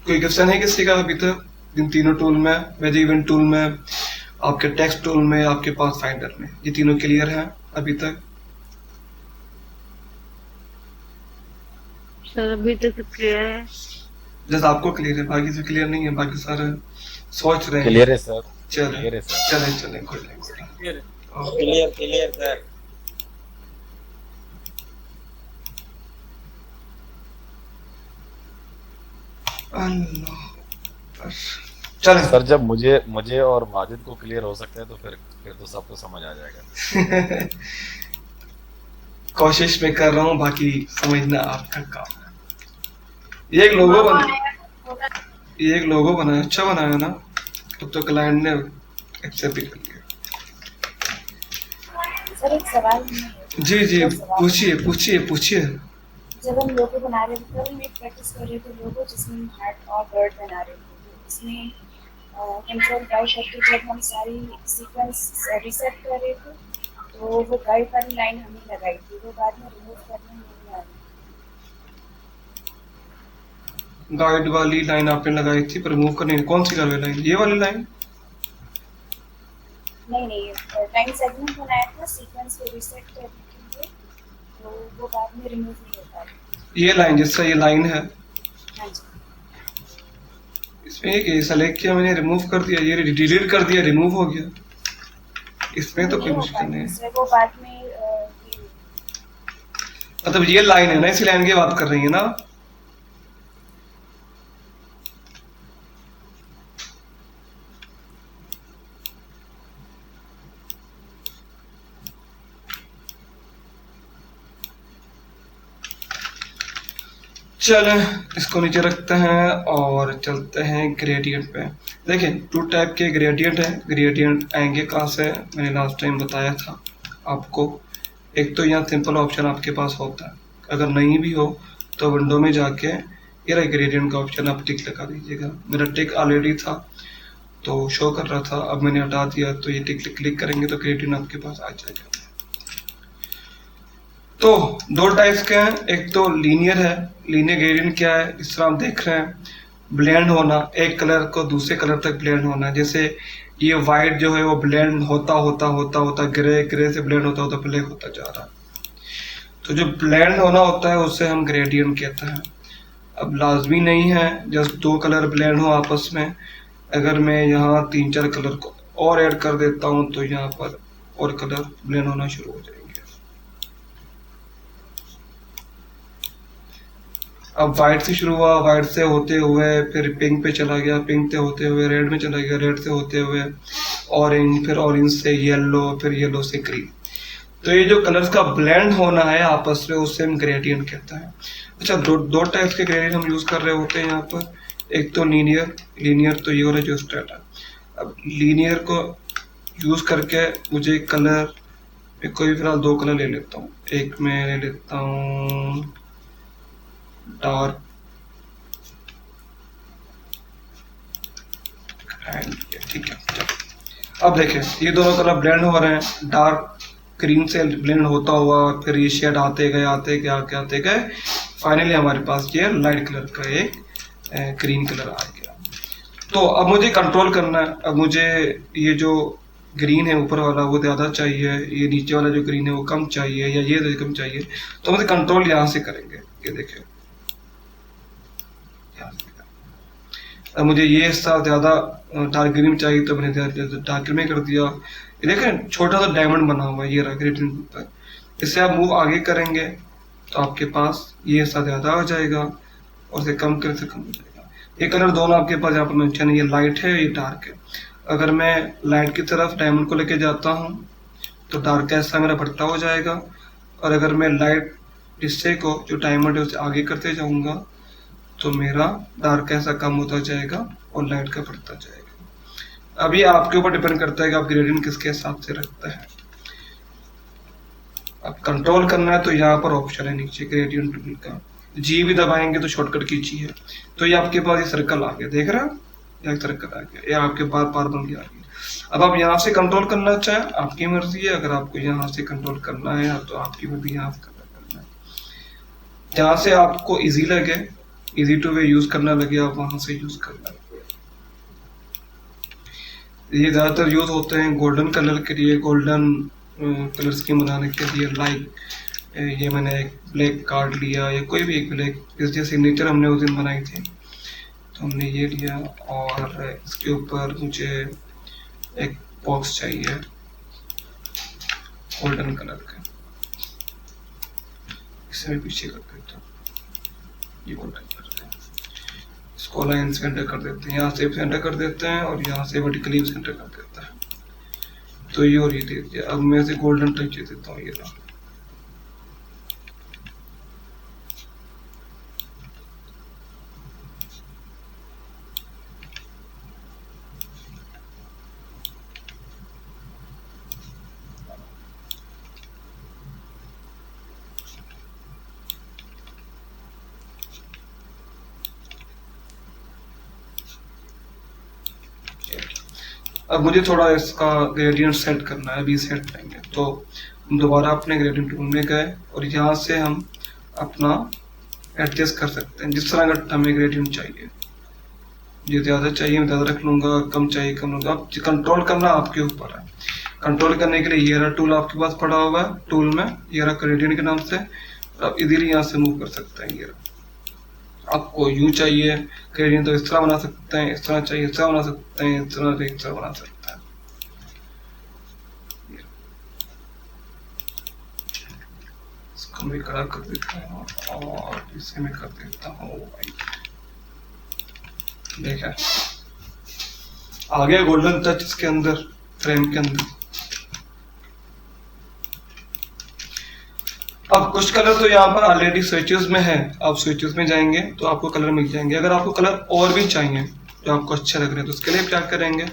कोई क्वेश्चन है किसी का अभी तक? इन तीनों टूल में, मैजिक इवेंट टूल में, आपके टेक्स्ट टूल में, आपके पास फाइंडर में, ये तीनों क्लियर हैं अभी तक?
सर अभी तक तो क्लियर है।
जैसे आपको क्लियर है, बाकी से क्लियर नहीं है, बाकी सारे सोच रहे हैं।
क्लियर है सर,
चले
क्लियर है सर।
चले गुड
क्लियर सर।
चले
सर जब मुझे और माजिद को क्लियर हो सकता है तो फिर तो सबको समझ आ जाएगा।
कोशिश में कर रहा हूँ, बाकी समझना आपका काम है। ये एक लोगो बनाया, अच्छा बनाया ना। अब तो क्लाइंट ने एक्सेप्ट भी कर लिया।
सर एक सवाल है।
जी पूछिए।
जब हम लोगो बना रहे थे तब हम एक प्रैक्टिस कर रहे थे लोगो जिसमें हार्ट और बर्ड बना रहे थे। इसमें कंट्रोल गाइड करके जब हम सारी सीक्वेंस रिसेट कर रहे थे तो वो गाइड वाली लाइन हमने लगाई थी, वो बाद में रिमूव करने नहीं आ रही।
गाइड वाली लाइन आपने लगाई थी पर रिमूव करनी, कौन सी वाली लाइन? ये वाली लाइन?
नहीं टाइम सेगमेंट बनाया था सीक्वेंस को रिसेट करने के लिए, तो वो बाद में रिमूव नहीं हो पा रही।
ये लाइन, जिससे ये लाइन है,
हाँ जी।
इसमें एक सेलेक्ट किया मैंने, रिमूव कर दिया, ये डिलीट कर दिया, रिमूव हो गया। इसमें तो कोई मुश्किल नहीं है।
वो बाद में
मतलब ये लाइन है ना, इसी लाइन की बात कर रही है ना? चलें इसको नीचे रखते हैं और चलते हैं ग्रेडियंट पे। देखिए टू टाइप के ग्रेडियंट हैं। ग्रेडियंट आएंगे कहाँ से? मैंने लास्ट टाइम बताया था आपको। एक तो यहाँ सिंपल ऑप्शन आपके पास होता है, अगर नहीं भी हो तो विंडो में जाके ये रहा ग्रेडियंट का ऑप्शन, आप टिक लगा दीजिएगा। मेरा टिक ऑलरेडी था तो शो कर रहा था, अब मैंने हटा दिया तो ये टिक क्लिक करेंगे तो ग्रेडियंट आपके पास आ जाएगा। तो दो टाइप्स के हैं, एक तो लीनियर है। लीनियर ग्रेडियंट क्या है? इस तरह हम देख रहे हैं, ब्लेंड होना, एक कलर को दूसरे कलर तक ब्लेंड होना। जैसे ये वाइट जो है वो ब्लेंड होता ग्रे से ब्लेंड होता ब्लैक होता जा रहा है। तो जो ब्लेंड होना होता है उससे हम ग्रेडियंट कहते हैं। अब लाजमी नहीं है जस्ट दो कलर ब्लेंड हो आपस में। अगर मैं यहाँ 3-4 कलर को और ऐड कर देता हूँ तो यहाँ पर और कलर ब्लेंड होना शुरू हो जाएंगे। अब वाइट से शुरू हुआ, वाइट से होते हुए फिर पिंक पे चला गया, पिंक से होते हुए रेड में चला गया, रेड से होते हुए ऑरेंज, फिर ऑरेंज से येलो, फिर येलो से ग्रीन। तो ये जो कलर्स का ब्लेंड होना है आपस में उससे हम ग्रेडियंट कहते हैं। अच्छा, दो टाइप्स के ग्रेडियंट हम यूज कर रहे होते हैं यहाँ पर। एक तो लीनियर तो ये वाला जो स्ट्रेट है। अब लीनियर को यूज करके मुझे कलर, कोई भी फिलहाल 2 कलर ले लेता हूँ। एक मैं ले लेता हूँ डार्क एंड, ठीक है। अब देखें ये दोनों कलर ब्लेंड हो रहे हैं, डार्क ग्रीन से ब्लेंड होता हुआ, फिर ये शेड आते गए, फाइनली हमारे पास ये लाइट कलर का एक ग्रीन कलर आ गया। तो अब मुझे कंट्रोल करना है। अब मुझे ये जो ग्रीन है ऊपर वाला वो ज़्यादा चाहिए, ये नीचे वाला जो ग्रीन है वो कम चाहिए, या ये कम चाहिए। तो मुझे कंट्रोल यहाँ से करेंगे, ये देखें। अब मुझे ये हिस्सा ज़्यादा डार्क ग्रीन में चाहिए तो मैंने डार्क ग्रीन में कर दिया। ये देखें छोटा सा डायमंड बना हुआ है ये रहा ग्रेडियंट पर। इससे आप मूव आगे करेंगे तो आपके पास ये हिस्सा ज़्यादा हो जाएगा और इसे कम करने से कम हो जाएगा। ये कलर दोनों आपके पास यहाँ पर मेंशन है, ये लाइट है, ये डार्क है। अगर मैं लाइट की तरफ डायमंड को लेके जाता हूँ तो डार्क का हिस्सा मेरा बढ़ता हो जाएगा, और अगर मैं लाइट हिस्से को जो डायमंड है उसे आगे करते जाऊँगा तो मेरा डार्क का हिस्सा कम होता जाएगा और लाइट का बढ़ता जाएगा। अब ये आपके ऊपर डिपेंड करता है कि आप ग्रेडियंट किसके हिसाब से रखते हैं। अब कंट्रोल करना है तो यहाँ पर ऑप्शन है नीचे ग्रेडियंट टूल का, जी भी दबाएंगे तो शॉर्टकट कीजिए। तो ये आपके पास ये सर्कल आ गया, देख रहे हैं, ये सर्कल आ गया, ये आपके बार बार बन गया। अब आप यहाँ से कंट्रोल करना चाहें आपकी मर्जी है, अगर आपको यहाँ से कंट्रोल करना है तो आपकी मर्जी यहाँ से करना है। जहाँ से आपको इजी लगे, इजी टू वे यूज करना लगे, आप वहां से यूज करना। ये ज्यादातर यूज होते हैं गोल्डन कलर के लिए, गोल्डन कलर स्कीम बनाने के लिए। लाइक ये मैंने एक ब्लैक कार्ड लिया, या कोई भी एक ब्लैक, जैसे सिग्नेचर हमने उस दिन बनाई थी तो हमने ये लिया, और इसके ऊपर मुझे एक बॉक्स चाहिए गोल्डन कलर का, इसे मैं पीछे कर देता हूँ, ये गोल्डन कलर का। इसको लाइन से एंटर कर देते हैं, यहाँ से एंटर कर देते हैं और यहाँ से वर्टिकली एंटर कर देते हैं। तो ये और ये दे दिया। अब मैं इसे गोल्डन टच दे देता हूँ, ये रहा। अब मुझे थोड़ा इसका ग्रेडियंट सेट करना है, अभी सेट करेंगे। तो हम दोबारा अपने ग्रेडियंट टूल में गए और यहाँ से हम अपना एडजस्ट कर सकते हैं जिस तरह का हमें ग्रेडियंट चाहिए। जो ज़्यादा चाहिए मैं ज़्यादा रख लूँगा, कम चाहिए कम लूँगा। अब कंट्रोल करना आपके ऊपर है। कंट्रोल करने के लिए ये रहा टूल आपके पास पड़ा हुआ है, टूल में ये रहा ग्रेडियंट के नाम से। आप इजीली यहाँ से मूव कर सकते हैं। ये रहा, आपको यूं चाहिए ग्रेडियंट तो इस तरह बना सकते हैं, इस तरह चाहिए इस तरह बना सकते हैं, इस तरह बना सकते हैं। इसको मैं खड़ा कर देता हूँ और इसे मैं कर देता हूँ वाइट। देखा आ गया गोल्डन टच इसके अंदर, फ्रेम के अंदर। अब कुछ कलर तो यहाँ पर ऑलरेडी स्विचेस में है, आप स्विचेस में जाएंगे तो आपको कलर मिल जाएंगे। अगर आपको कलर और भी चाहिए जो आपको अच्छे लग रहे हैं तो उसके लिए क्या करेंगे,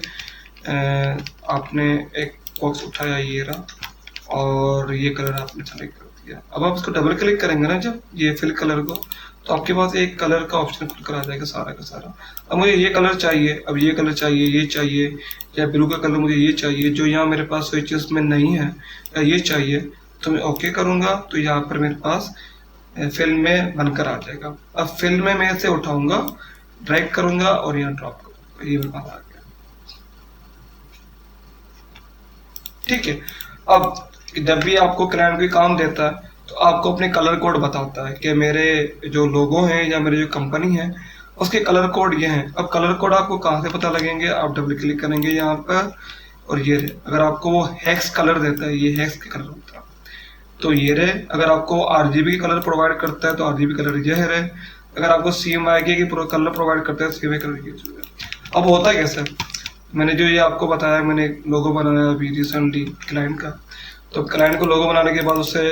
आपने एक बॉक्स उठाया ये रहा और ये कलर आपने सेलेक्ट कर दिया। अब आप इसको डबल क्लिक करेंगे ना जब ये फिल कलर को, तो आपके पास एक कलर का ऑप्शन खुल कर आ जाएगा सारा का सारा। अब मुझे ये कलर चाहिए, अब ये कलर चाहिए, ये चाहिए, या ब्लू का कलर मुझे ये चाहिए जो यहाँ मेरे पास स्विचेस में नहीं है, या ये चाहिए तो मैं ओके करूँगा तो यहाँ पर मेरे पास फिल में बनकर आ जाएगा। अब फिल में मैं इसे उठाऊंगा, ड्रैग करूंगा और यहाँ ड्रॉप करूंगा, ये मेरे पास आ गया। ठीक है। अब जब भी आपको क्लाइंट कोई काम देता है तो आपको अपने कलर कोड बताता है कि मेरे जो लोगो हैं या मेरे जो कंपनी है उसके कलर कोड ये हैं। अब कलर कोड आपको कहाँ से पता लगेंगे, आप डबल क्लिक करेंगे यहाँ पर, और ये रहे। अगर आपको वो हेक्स कलर देता है, ये हेक्स का कलर होता है, तो ये रहे। अगर आपको आरजीबी कलर प्रोवाइड करता है तो आरजीबी कलर ये है। अगर आपको CMYK की कलर प्रोवाइड करता है तो CMYK कलर ये है। अब होता कैसे, मैंने जो ये आपको बताया, मैंने लोगो बनाया अभी रिसेंटली क्लाइंट का, तो क्लाइंट को लोगो बनाने के बाद उससे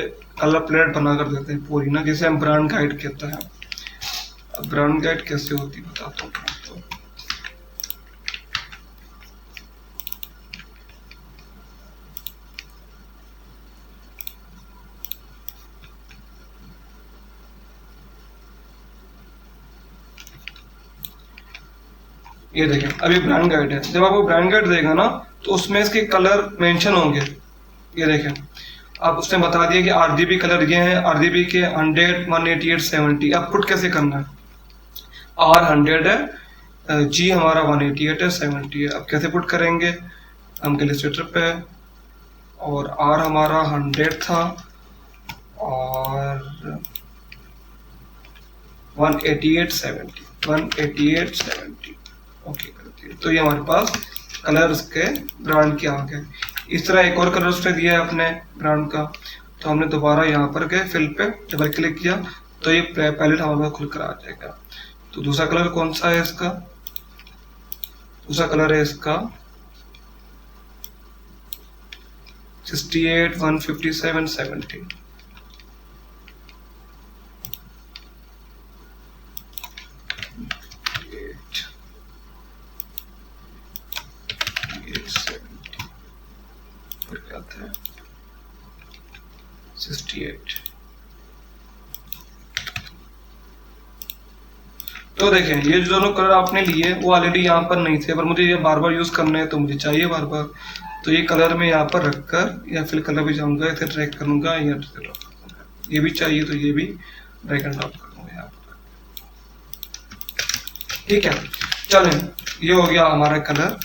कलर प्लेट बना कर देते हैं पूरी ना, जिसे हम ब्रांड गाइड कहते हैं। अब ब्रांड गाइड कैसे होती बताता हूँ तो ये देखें, अभी ब्रांड गाइड है। जब आपको ब्रांड गाइड देगा ना तो उसमें इसके कलर मेंशन होंगे। ये देखें, आप उसने बता दिया कि आरजीबी कलर ये है, आरजीबी के 100, 188, 70। अब पुट कैसे करना है, R 100 है, G हमारा 188 है, 70 है। अब कैसे पुट करेंगे, हम कैलकुलेटर पे, और R हमारा 100 था और 188, 70, 188, 70 ओके कर दिया। तो ये हमारे पास कलर्स के ब्रांड के आ गए। इस तरह एक और कलर उसने दिया है अपने ब्रांड का, तो हमने दोबारा यहाँ पर गए, फिल पे डबल क्लिक किया तो ये पैलेट हमारे पास खुलकर आ जाएगा। तो दूसरा कलर कौन सा है इसका, दूसरा कलर है इसका 68, 157, 70। आता है 68। तो देखें, ये जो दोनों कलर आपने लिए वो ऑलरेडी यहाँ पर नहीं थे, पर मुझे ये बार बार यूज करने हैं तो मुझे चाहिए बार बार। तो ये कलर मैं यहाँ पर रखकर या फिर कलर भी जाऊंगा, इसे ड्रैग करूंगा या ये भी चाहिए तो ये भी ड्रैग एंड ड्रॉप करूंगा यहाँ पर। ठीक है, चलें, ये हो गया हमारा कलर।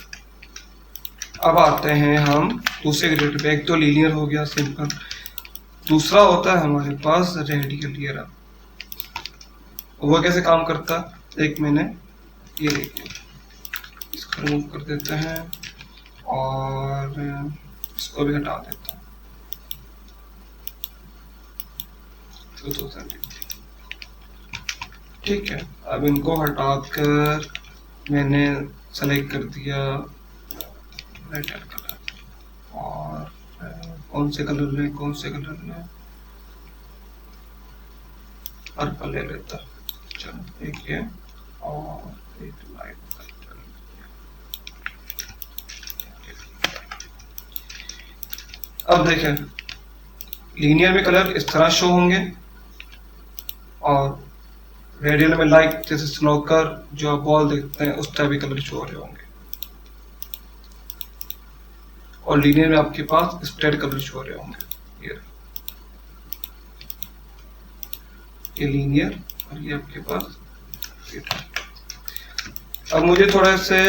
अब आते हैं हम दूसरे ग्रेड पे। एक तो लीनियर हो गया सिंपल, दूसरा होता है हमारे पास रेडियल। वो कैसे काम करता है, एक मैंने ये देखिए, इसको रिमूव कर देते हैं और इसको भी हटा देता हूँ। ठीक है, अब इनको हटाकर मैंने सेलेक्ट कर दिया रेड कलर, और कौन से कलर में पर्पल ले लेता। चलो एक ये और एक लाइट पर्पल। अब देखें, लीनियर में कलर इस तरह शो होंगे और रेडियल में लाइक जैसे स्नोकर जो आप बॉल देखते हैं उस टाइप के कलर शो हो रहे होंगे, और लीनियर में आपके पास स्प्रेड कलर शो हो रहे होंगे। ये लीनियर और ये आपके पास। अब मुझे थोड़ा से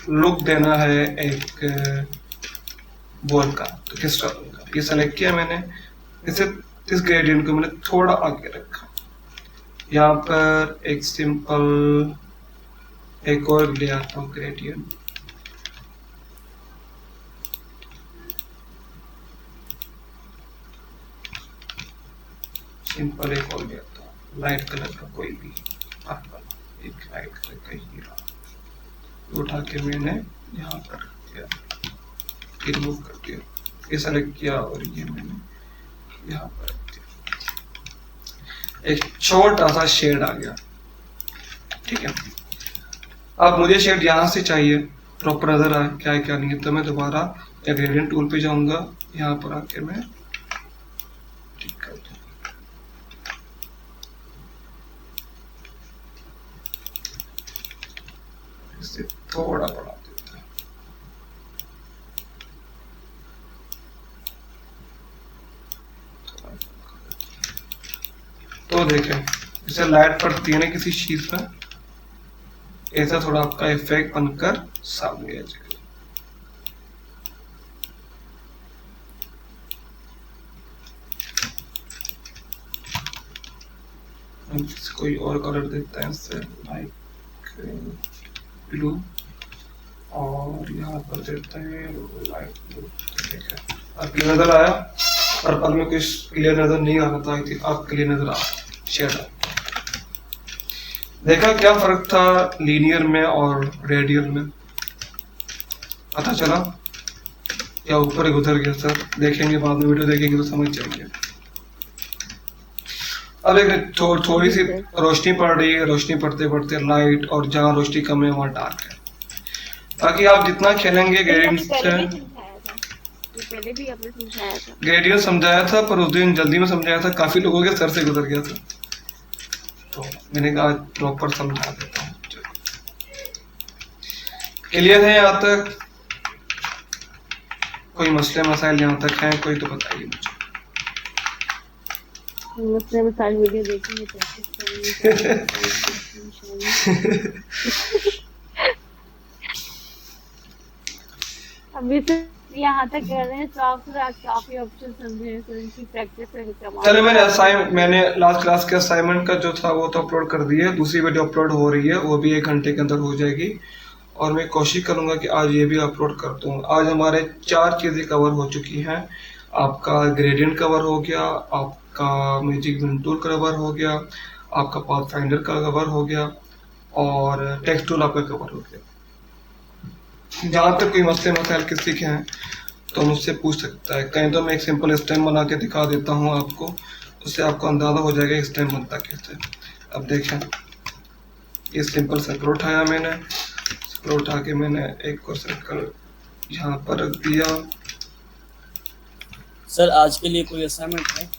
लुक देना है एक बॉल का, तो किस तरह दूंगा, ये सेलेक्ट किया मैंने, इसे इस ग्रेडियंट को मैंने थोड़ा आगे रखा। यहाँ पर एक सिंपल एक और ले आता हूँ ग्रेडियंट, सिंपल एक और ले आता हूँ लाइट कलर का, कोई भी पर्पल, एक लाइट कलर का हीरा उठा के मैंने यहाँ पर किया, रिमूव कर दिया, ये सेलेक्ट किया और ये मैंने यहाँ पर एक छोटा सा शेड आ गया। ठीक है, अब मुझे शेड यहाँ से चाहिए, प्रॉपर नजर आए क्या है क्या नहीं है, तो मैं दोबारा ग्रेडियंट टूल पे जाऊंगा, यहाँ पर आके मैं ठीक कर दूँ। इसे थोड़ा बढ़ा देता है। तो देखें, जैसे लाइट पड़ती है ना किसी चीज में, ऐसा थोड़ा आपका इफेक्ट बनकर सामने आ जाएगा। हम कोई और कलर देते हैं इससे, लाइक ब्लू, और यहाँ पर देते हैं लाइट ब्लू। ठीक है, अब क्लियर नजर आया। पर्पल में कुछ क्लियर नजर नहीं आ रहा था, आई थिंक अब क्लियर नजर आ शेड। देखा क्या फर्क था लीनियर में और रेडियल में, पता चला या ऊपर ही गुजर गया सर? देखेंगे बाद में, वीडियो देखेंगे तो समझ जाएंगे। अब एक थोड़ी सी रोशनी पड़ रही है, रोशनी पड़ते पड़ते लाइट, और जहाँ रोशनी कम है वहाँ डार्क है। ताकि आप जितना खेलेंगे ग्रेडियंट से,
पहले भी आपने समझाया था,
ग्रेडियंट समझाया था, पर उस दिन जल्दी में समझाया था, काफी लोगों के सर से गुजर गया था, तो मैंने कहा प्रॉपर समझा देता हूँ। क्लियर है यहाँ तक? कोई मसले मसाइल यहाँ तक हैं कोई तो बताइए मुझे।
मुझसे में सारी वीडियो देखेंगे प्रैक्टिस करेंगे। अभी से यहाँ तक कर रहे हैं, काफी ऑप्शन समझे हैं, तो इनकी प्रैक्टिस से कमाल।
चलो मैंने लास्ट क्लास के असाइनमेंट का जो था वो तो अपलोड कर दिया, दूसरी वीडियो अपलोड हो रही है, वो भी 1 घंटे के अंदर हो जाएगी, और मैं कोशिश करूंगा कि आज ये भी अपलोड कर दूँ। आज हमारे 4 चीज़ें कवर हो चुकी हैं। आपका ग्रेडियंट कवर हो गया, आपका मैजिक विंड टूल कवर हो गया, आपका पाथफाइंडर का कवर हो गया, और टेक्स्ट टूल आपका कवर हो गया। जहाँ तक कोई मसले मसाइल किसी के हैं तो मुझसे पूछ सकता है। कहीं तो मैं एक सिंपल स्टेम बना के दिखा देता हूँ आपको, उससे आपको अंदाज़ा हो जाएगा स्टेम बनता कैसे। अब देखें, ये सिंपल सर्कल उठाया मैंने, सर्कल उठा के मैंने एक और सर्कल यहाँ पर रख दिया।
सर आज के लिए कोई असाइनमेंट है?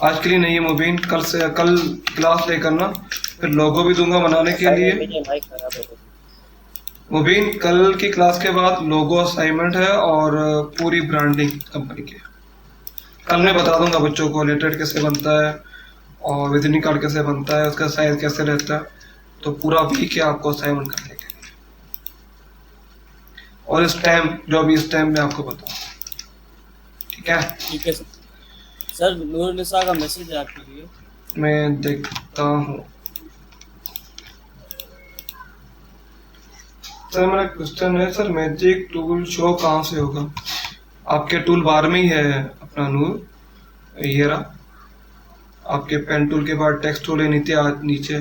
आज के लिए नहीं है मुबीन, कल क्लास लेकर ना, फिर लोगो भी दूंगा बनाने के लिए। मुबीन कल की क्लास के बाद लोगो असाइनमेंट है और पूरी ब्रांडिंग कंपनी की। कल मैं बता दूंगा बच्चों को लेटर कैसे बनता है और विजिटिंग कार्ड कैसे बनता है, उसका साइज कैसे रहता है, तो पूरा वीक है आपको असाइनमेंट करने के लिए। और स्टैम्प, जो भी स्टैम्प मैं आपको बताऊँ, ठीक है?
ठीक है सर। नूर निसा का मैसेज है आपके लिए,
मैं देखता हूँ। सर मेरा क्वेश्चन है सर, मैजिक टूल शो कहाँ से होगा? आपके टूल बार में ही है अपना नूर, ये रहा। आपके पेन टूल के बाद टेक्स्ट टूल है, नीचे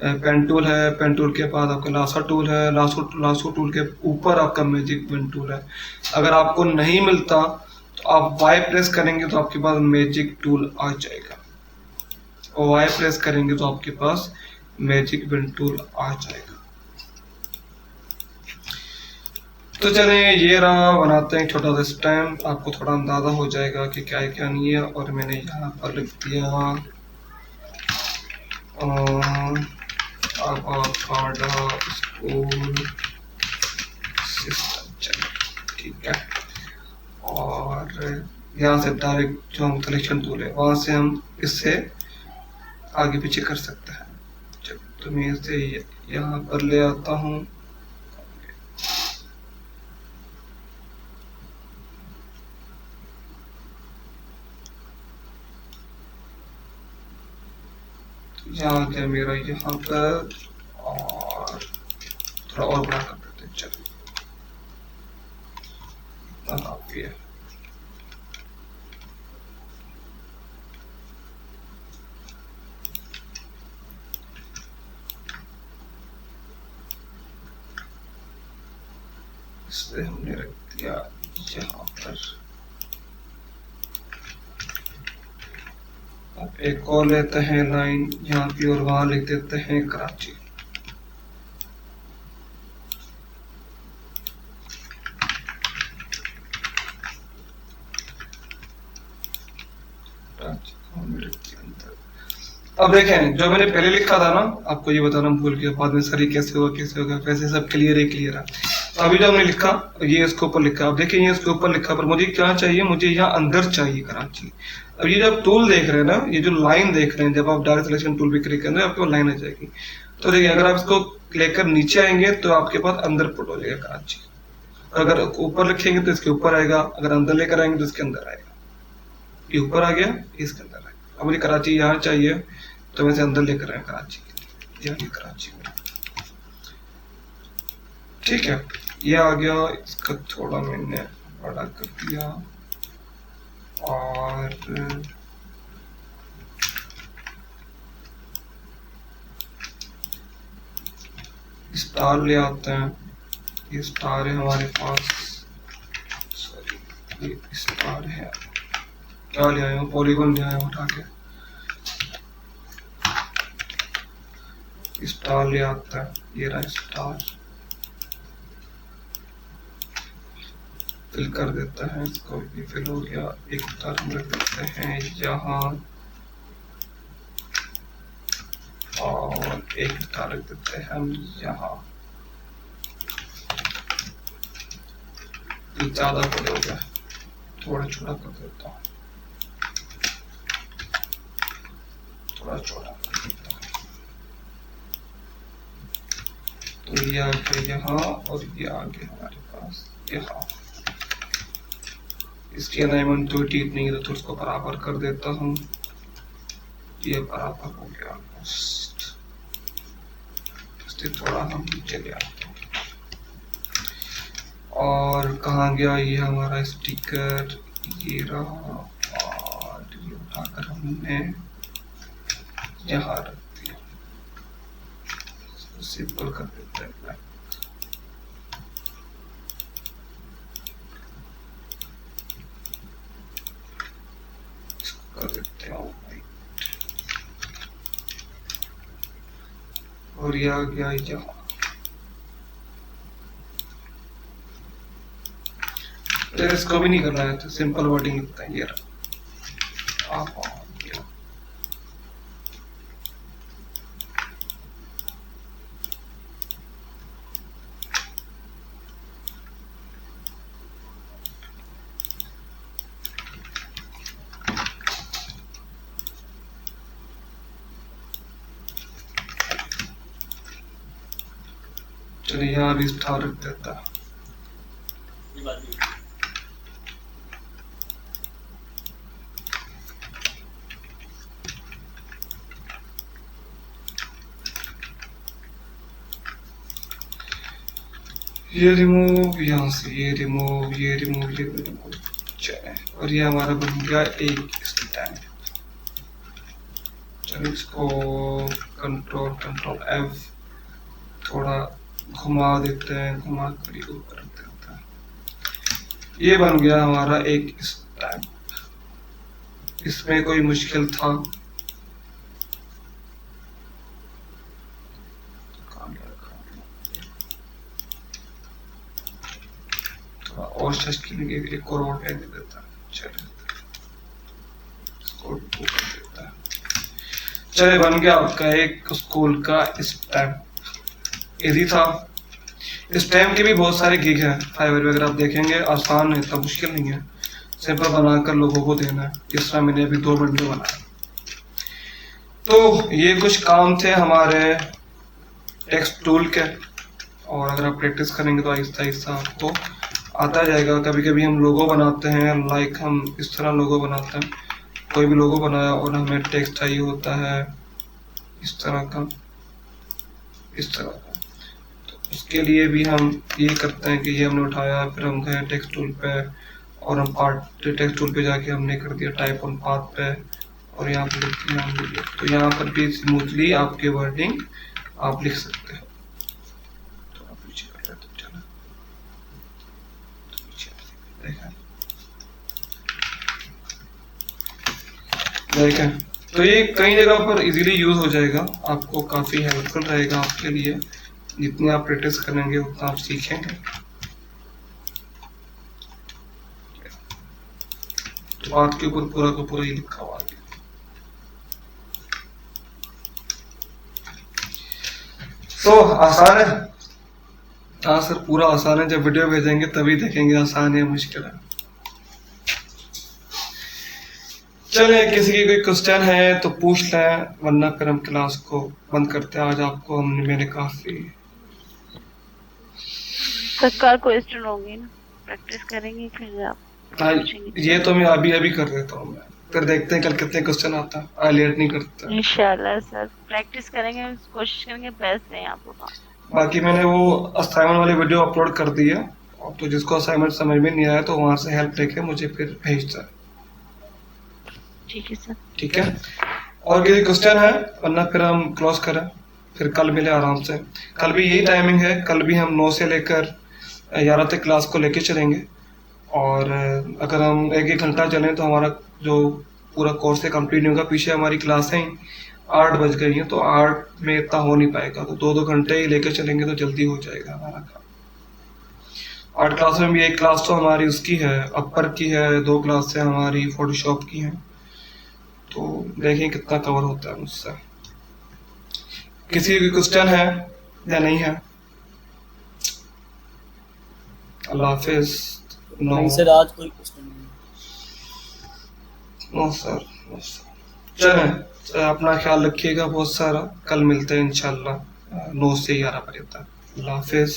पेन टूल है, पेन टूल के बाद आपका लासो टूल है, लासो टूल के ऊपर आपका मैजिक पेन टूल है। अगर आपको नहीं मिलता तो आप वाई प्रेस करेंगे तो आपके पास मैजिक टूल आ जाएगा, और वाई प्रेस करेंगे तो आपके पास मैजिक पेन टूल आ जाएगा। तो चले ये रहा, बनाते हैं छोटा सा स्टैम्प, आपको थोड़ा अंदाजा हो जाएगा कि क्या है क्या नहीं है। और मैंने यहाँ पर लिख दिया अवाकाडो स्कूल सिस्टम, ठीक है। और यहाँ से डायरेक्ट जो हम सिलेक्शन टूल है वहाँ से हम इससे आगे पीछे कर सकते हैं। जब तो मैं इसे यहाँ पर ले आता हूँ, यहाँ है मेरा यहाँ पर, और थोड़ा और बड़ा कर देते हैं। चलो काफी है। इसलिए हमने रख दिया यहाँ पर। अब एक और लेते हैं लाइन यहाँ की, और वहां लिख देते हैं कराची। अब देखें, जो मैंने पहले लिखा था ना, आपको ये बताना भूल गया बाद में, सर ये कैसे होगा वैसे सब क्लियर है। तो अभी जो हमने लिखा ये इसके ऊपर लिखा, अब देखिए ये इसके ऊपर लिखा, पर मुझे क्या चाहिए, मुझे यहाँ अंदर चाहिए कराची। अब ये जब टूल देख रहे हैं ना, ये जो लाइन देख रहे हैं, जब आप डायरेक्ट सिलेक्शन टूल पे क्लिक करेंगे आपके पास लाइन आ जाएगी। तो देखिए अगर आप इसको लेकर नीचे आएंगे तो आपके पास अंदर पुट हो जाएगा कराची, अगर ऊपर लिखेंगे तो इसके ऊपर आएगा, अगर अंदर लेकर आएंगे तो इसके अंदर आएगा। ये ऊपर आ गया, इसके अंदर आएगा। अब मुझे कराची यहाँ चाहिए तो मैं इसे अंदर लेकर आया कराची, यहाँ कराची में, ठीक है। ये आ गया, इसका थोड़ा मैंने बड़ा कर दिया और स्टार ले आते हैं। ये स्टार है हमारे पास, सॉरी ये स्टार है, क्या ले आया हूँ, पॉलीगॉन ले आया हूँ उठा के। स्टार ले आता है, ये रहा स्टार, फिल कर देता है इसको, ये फिल हो गया। एक स्टार हम रख देते हैं यहाँ और एक स्टार रख देते हैं हम यहाँ। ये ज्यादा बड़े हो गया, थोड़ा छोटा कर देता हूँ, थोड़ा छोटा कर देता हूँ। तो ये आ गया यहाँ और ये आ गया हमारे पास यहाँ। इसकी अलाइनमेंट तो ठीक नहीं है तो उसको बराबर कर देता हूँ, ये बराबर हो गया ऑलमोस्ट। इससे थोड़ा हम नीचे ले आते हैं। और कहाँ गया ये हमारा स्टिकर, ये रहा, और ये उठाकर हमने यहाँ रख दिया। इसको सिंपल कर देते हैं ब्लैक। इसको कर देते हैं व्हाइट और ये आ गया यहाँ। इसको भी नहीं करना है तो सिंपल वर्डिंग लिखता है, ये रहा आप गया। चलिए यहाँ भी स्टार रख देता है।
ये बात नहीं।
ये रिमूव, यहाँ से ये रिमूव, ये रिमूव, ये रिमूव। चले, और ये हमारा बन गया एक स्टैंड। चलो इसको कंट्रोल F थोड़ा घुमा देते हैं, घुमा कर ये ऊपर रख देते हैं। ये बन गया हमारा एक स्टैंड। इसमें कोई मुश्किल था? और के एक और दे देता है। चले इसको 2 कर देता है। चले बन गया आपका एक स्कूल का स्टैम्प। इजी था। स्टैम्प के भी बहुत सारे गिग हैं, फाइवर वगैरह आप देखेंगे, आसान है, इतना मुश्किल नहीं है, सिंपल बनाकर लोगों को देना है। जिस तरह मैंने अभी 2 बंडल बनाए। तो ये कुछ काम थे हमारे टेक्स्ट टूल के, और अगर आप प्रैक्टिस करेंगे तो आहिस्ता आहिस्ता आपको आता जाएगा। कभी कभी हम लोगो बनाते हैं, लाइक हम इस तरह लोगो बनाते हैं, कोई भी लोगो बनाया और हमें टेक्स्ट चाहिए होता है इस तरह का, इस तरह का, तो उसके लिए भी हम ये करते हैं कि ये हमने उठाया, फिर हम गए टेक्स्ट टूल पे और हम पार्ट टेक्स्ट टूल पे जाके हमने कर दिया टाइप ऑन पाथ पे, और यहाँ पे लिख दिया हमने। तो यहाँ पर भी स्मूथली आपके वर्डिंग आप लिख सकते हैं। देखें तो ये कई जगह पर इजीली यूज हो जाएगा, आपको काफी हेल्पफुल रहेगा आपके लिए। जितनी आप प्रैक्टिस करेंगे उतना आप सीखेंगे। तो बात के ऊपर पूरा का पूरा ही लिखा हुआ है। तो आसान है? हाँ सर पूरा आसान है, जब वीडियो भेजेंगे तभी देखेंगे आसान है मुश्किल है। चले किसी की कोई क्वेश्चन है तो पूछ लें, वरना फिर हम क्लास को बंद करते हैं। आज आपको हमने मैंने काफी
कल क्वेश्चन होंगे ना, प्रैक्टिस करेंगे फिर आप पूछेंगे।
ये तो मैं अभी अभी कर देता हूँ, मैं फिर देखते हैं कल कितने क्वेश्चन आता है। लेट नहीं करते
इंशाल्लाह सर, प्रैक्टिस करेंगे, कोशिश करेंगे बेस्ट दें आपको।
बाकी मैंने वो असाइनमेंट वाली वीडियो अपलोड कर दी है, और तो जिसको असाइनमेंट समझ में नहीं आया तो वहाँ से हेल्प लेके मुझे फिर भेजता है।
ठीक है सर।
ठीक है, और कोई क्वेश्चन है, वरना फिर हम क्लोज करें, फिर कल मिले आराम से। कल भी यही टाइमिंग है, कल भी हम 9 से लेकर 11 तक क्लास को लेके चलेंगे, और अगर हम 1-1 घंटा चलें तो हमारा जो पूरा कोर्स है कंप्लीट नहीं होगा। पीछे हमारी क्लासें 8 बज गई हैं, तो 8 में इतना हो नहीं पाएगा, तो 2-2 घंटे ही लेके चलेंगे तो जल्दी हो जाएगा हमारा काम। 8 क्लास में भी एक क्लास तो हमारी उसकी है, अपर की है, 2 क्लास से हमारी फोटोशॉप की हैं, तो देखें कितना कवर होता है मुझसे। किसी भी क्वेश्चन है या नहीं है? अल्लाह हाफिज। नो
नहीं सर, आज कोई क्वेश्चन नहीं है।
No sir, no sir. चलें, अपना ख्याल रखिएगा बहुत सारा। कल मिलते हैं इंशाल्लाह 9 से 11 बजे तक। अल्लाह हाफिज।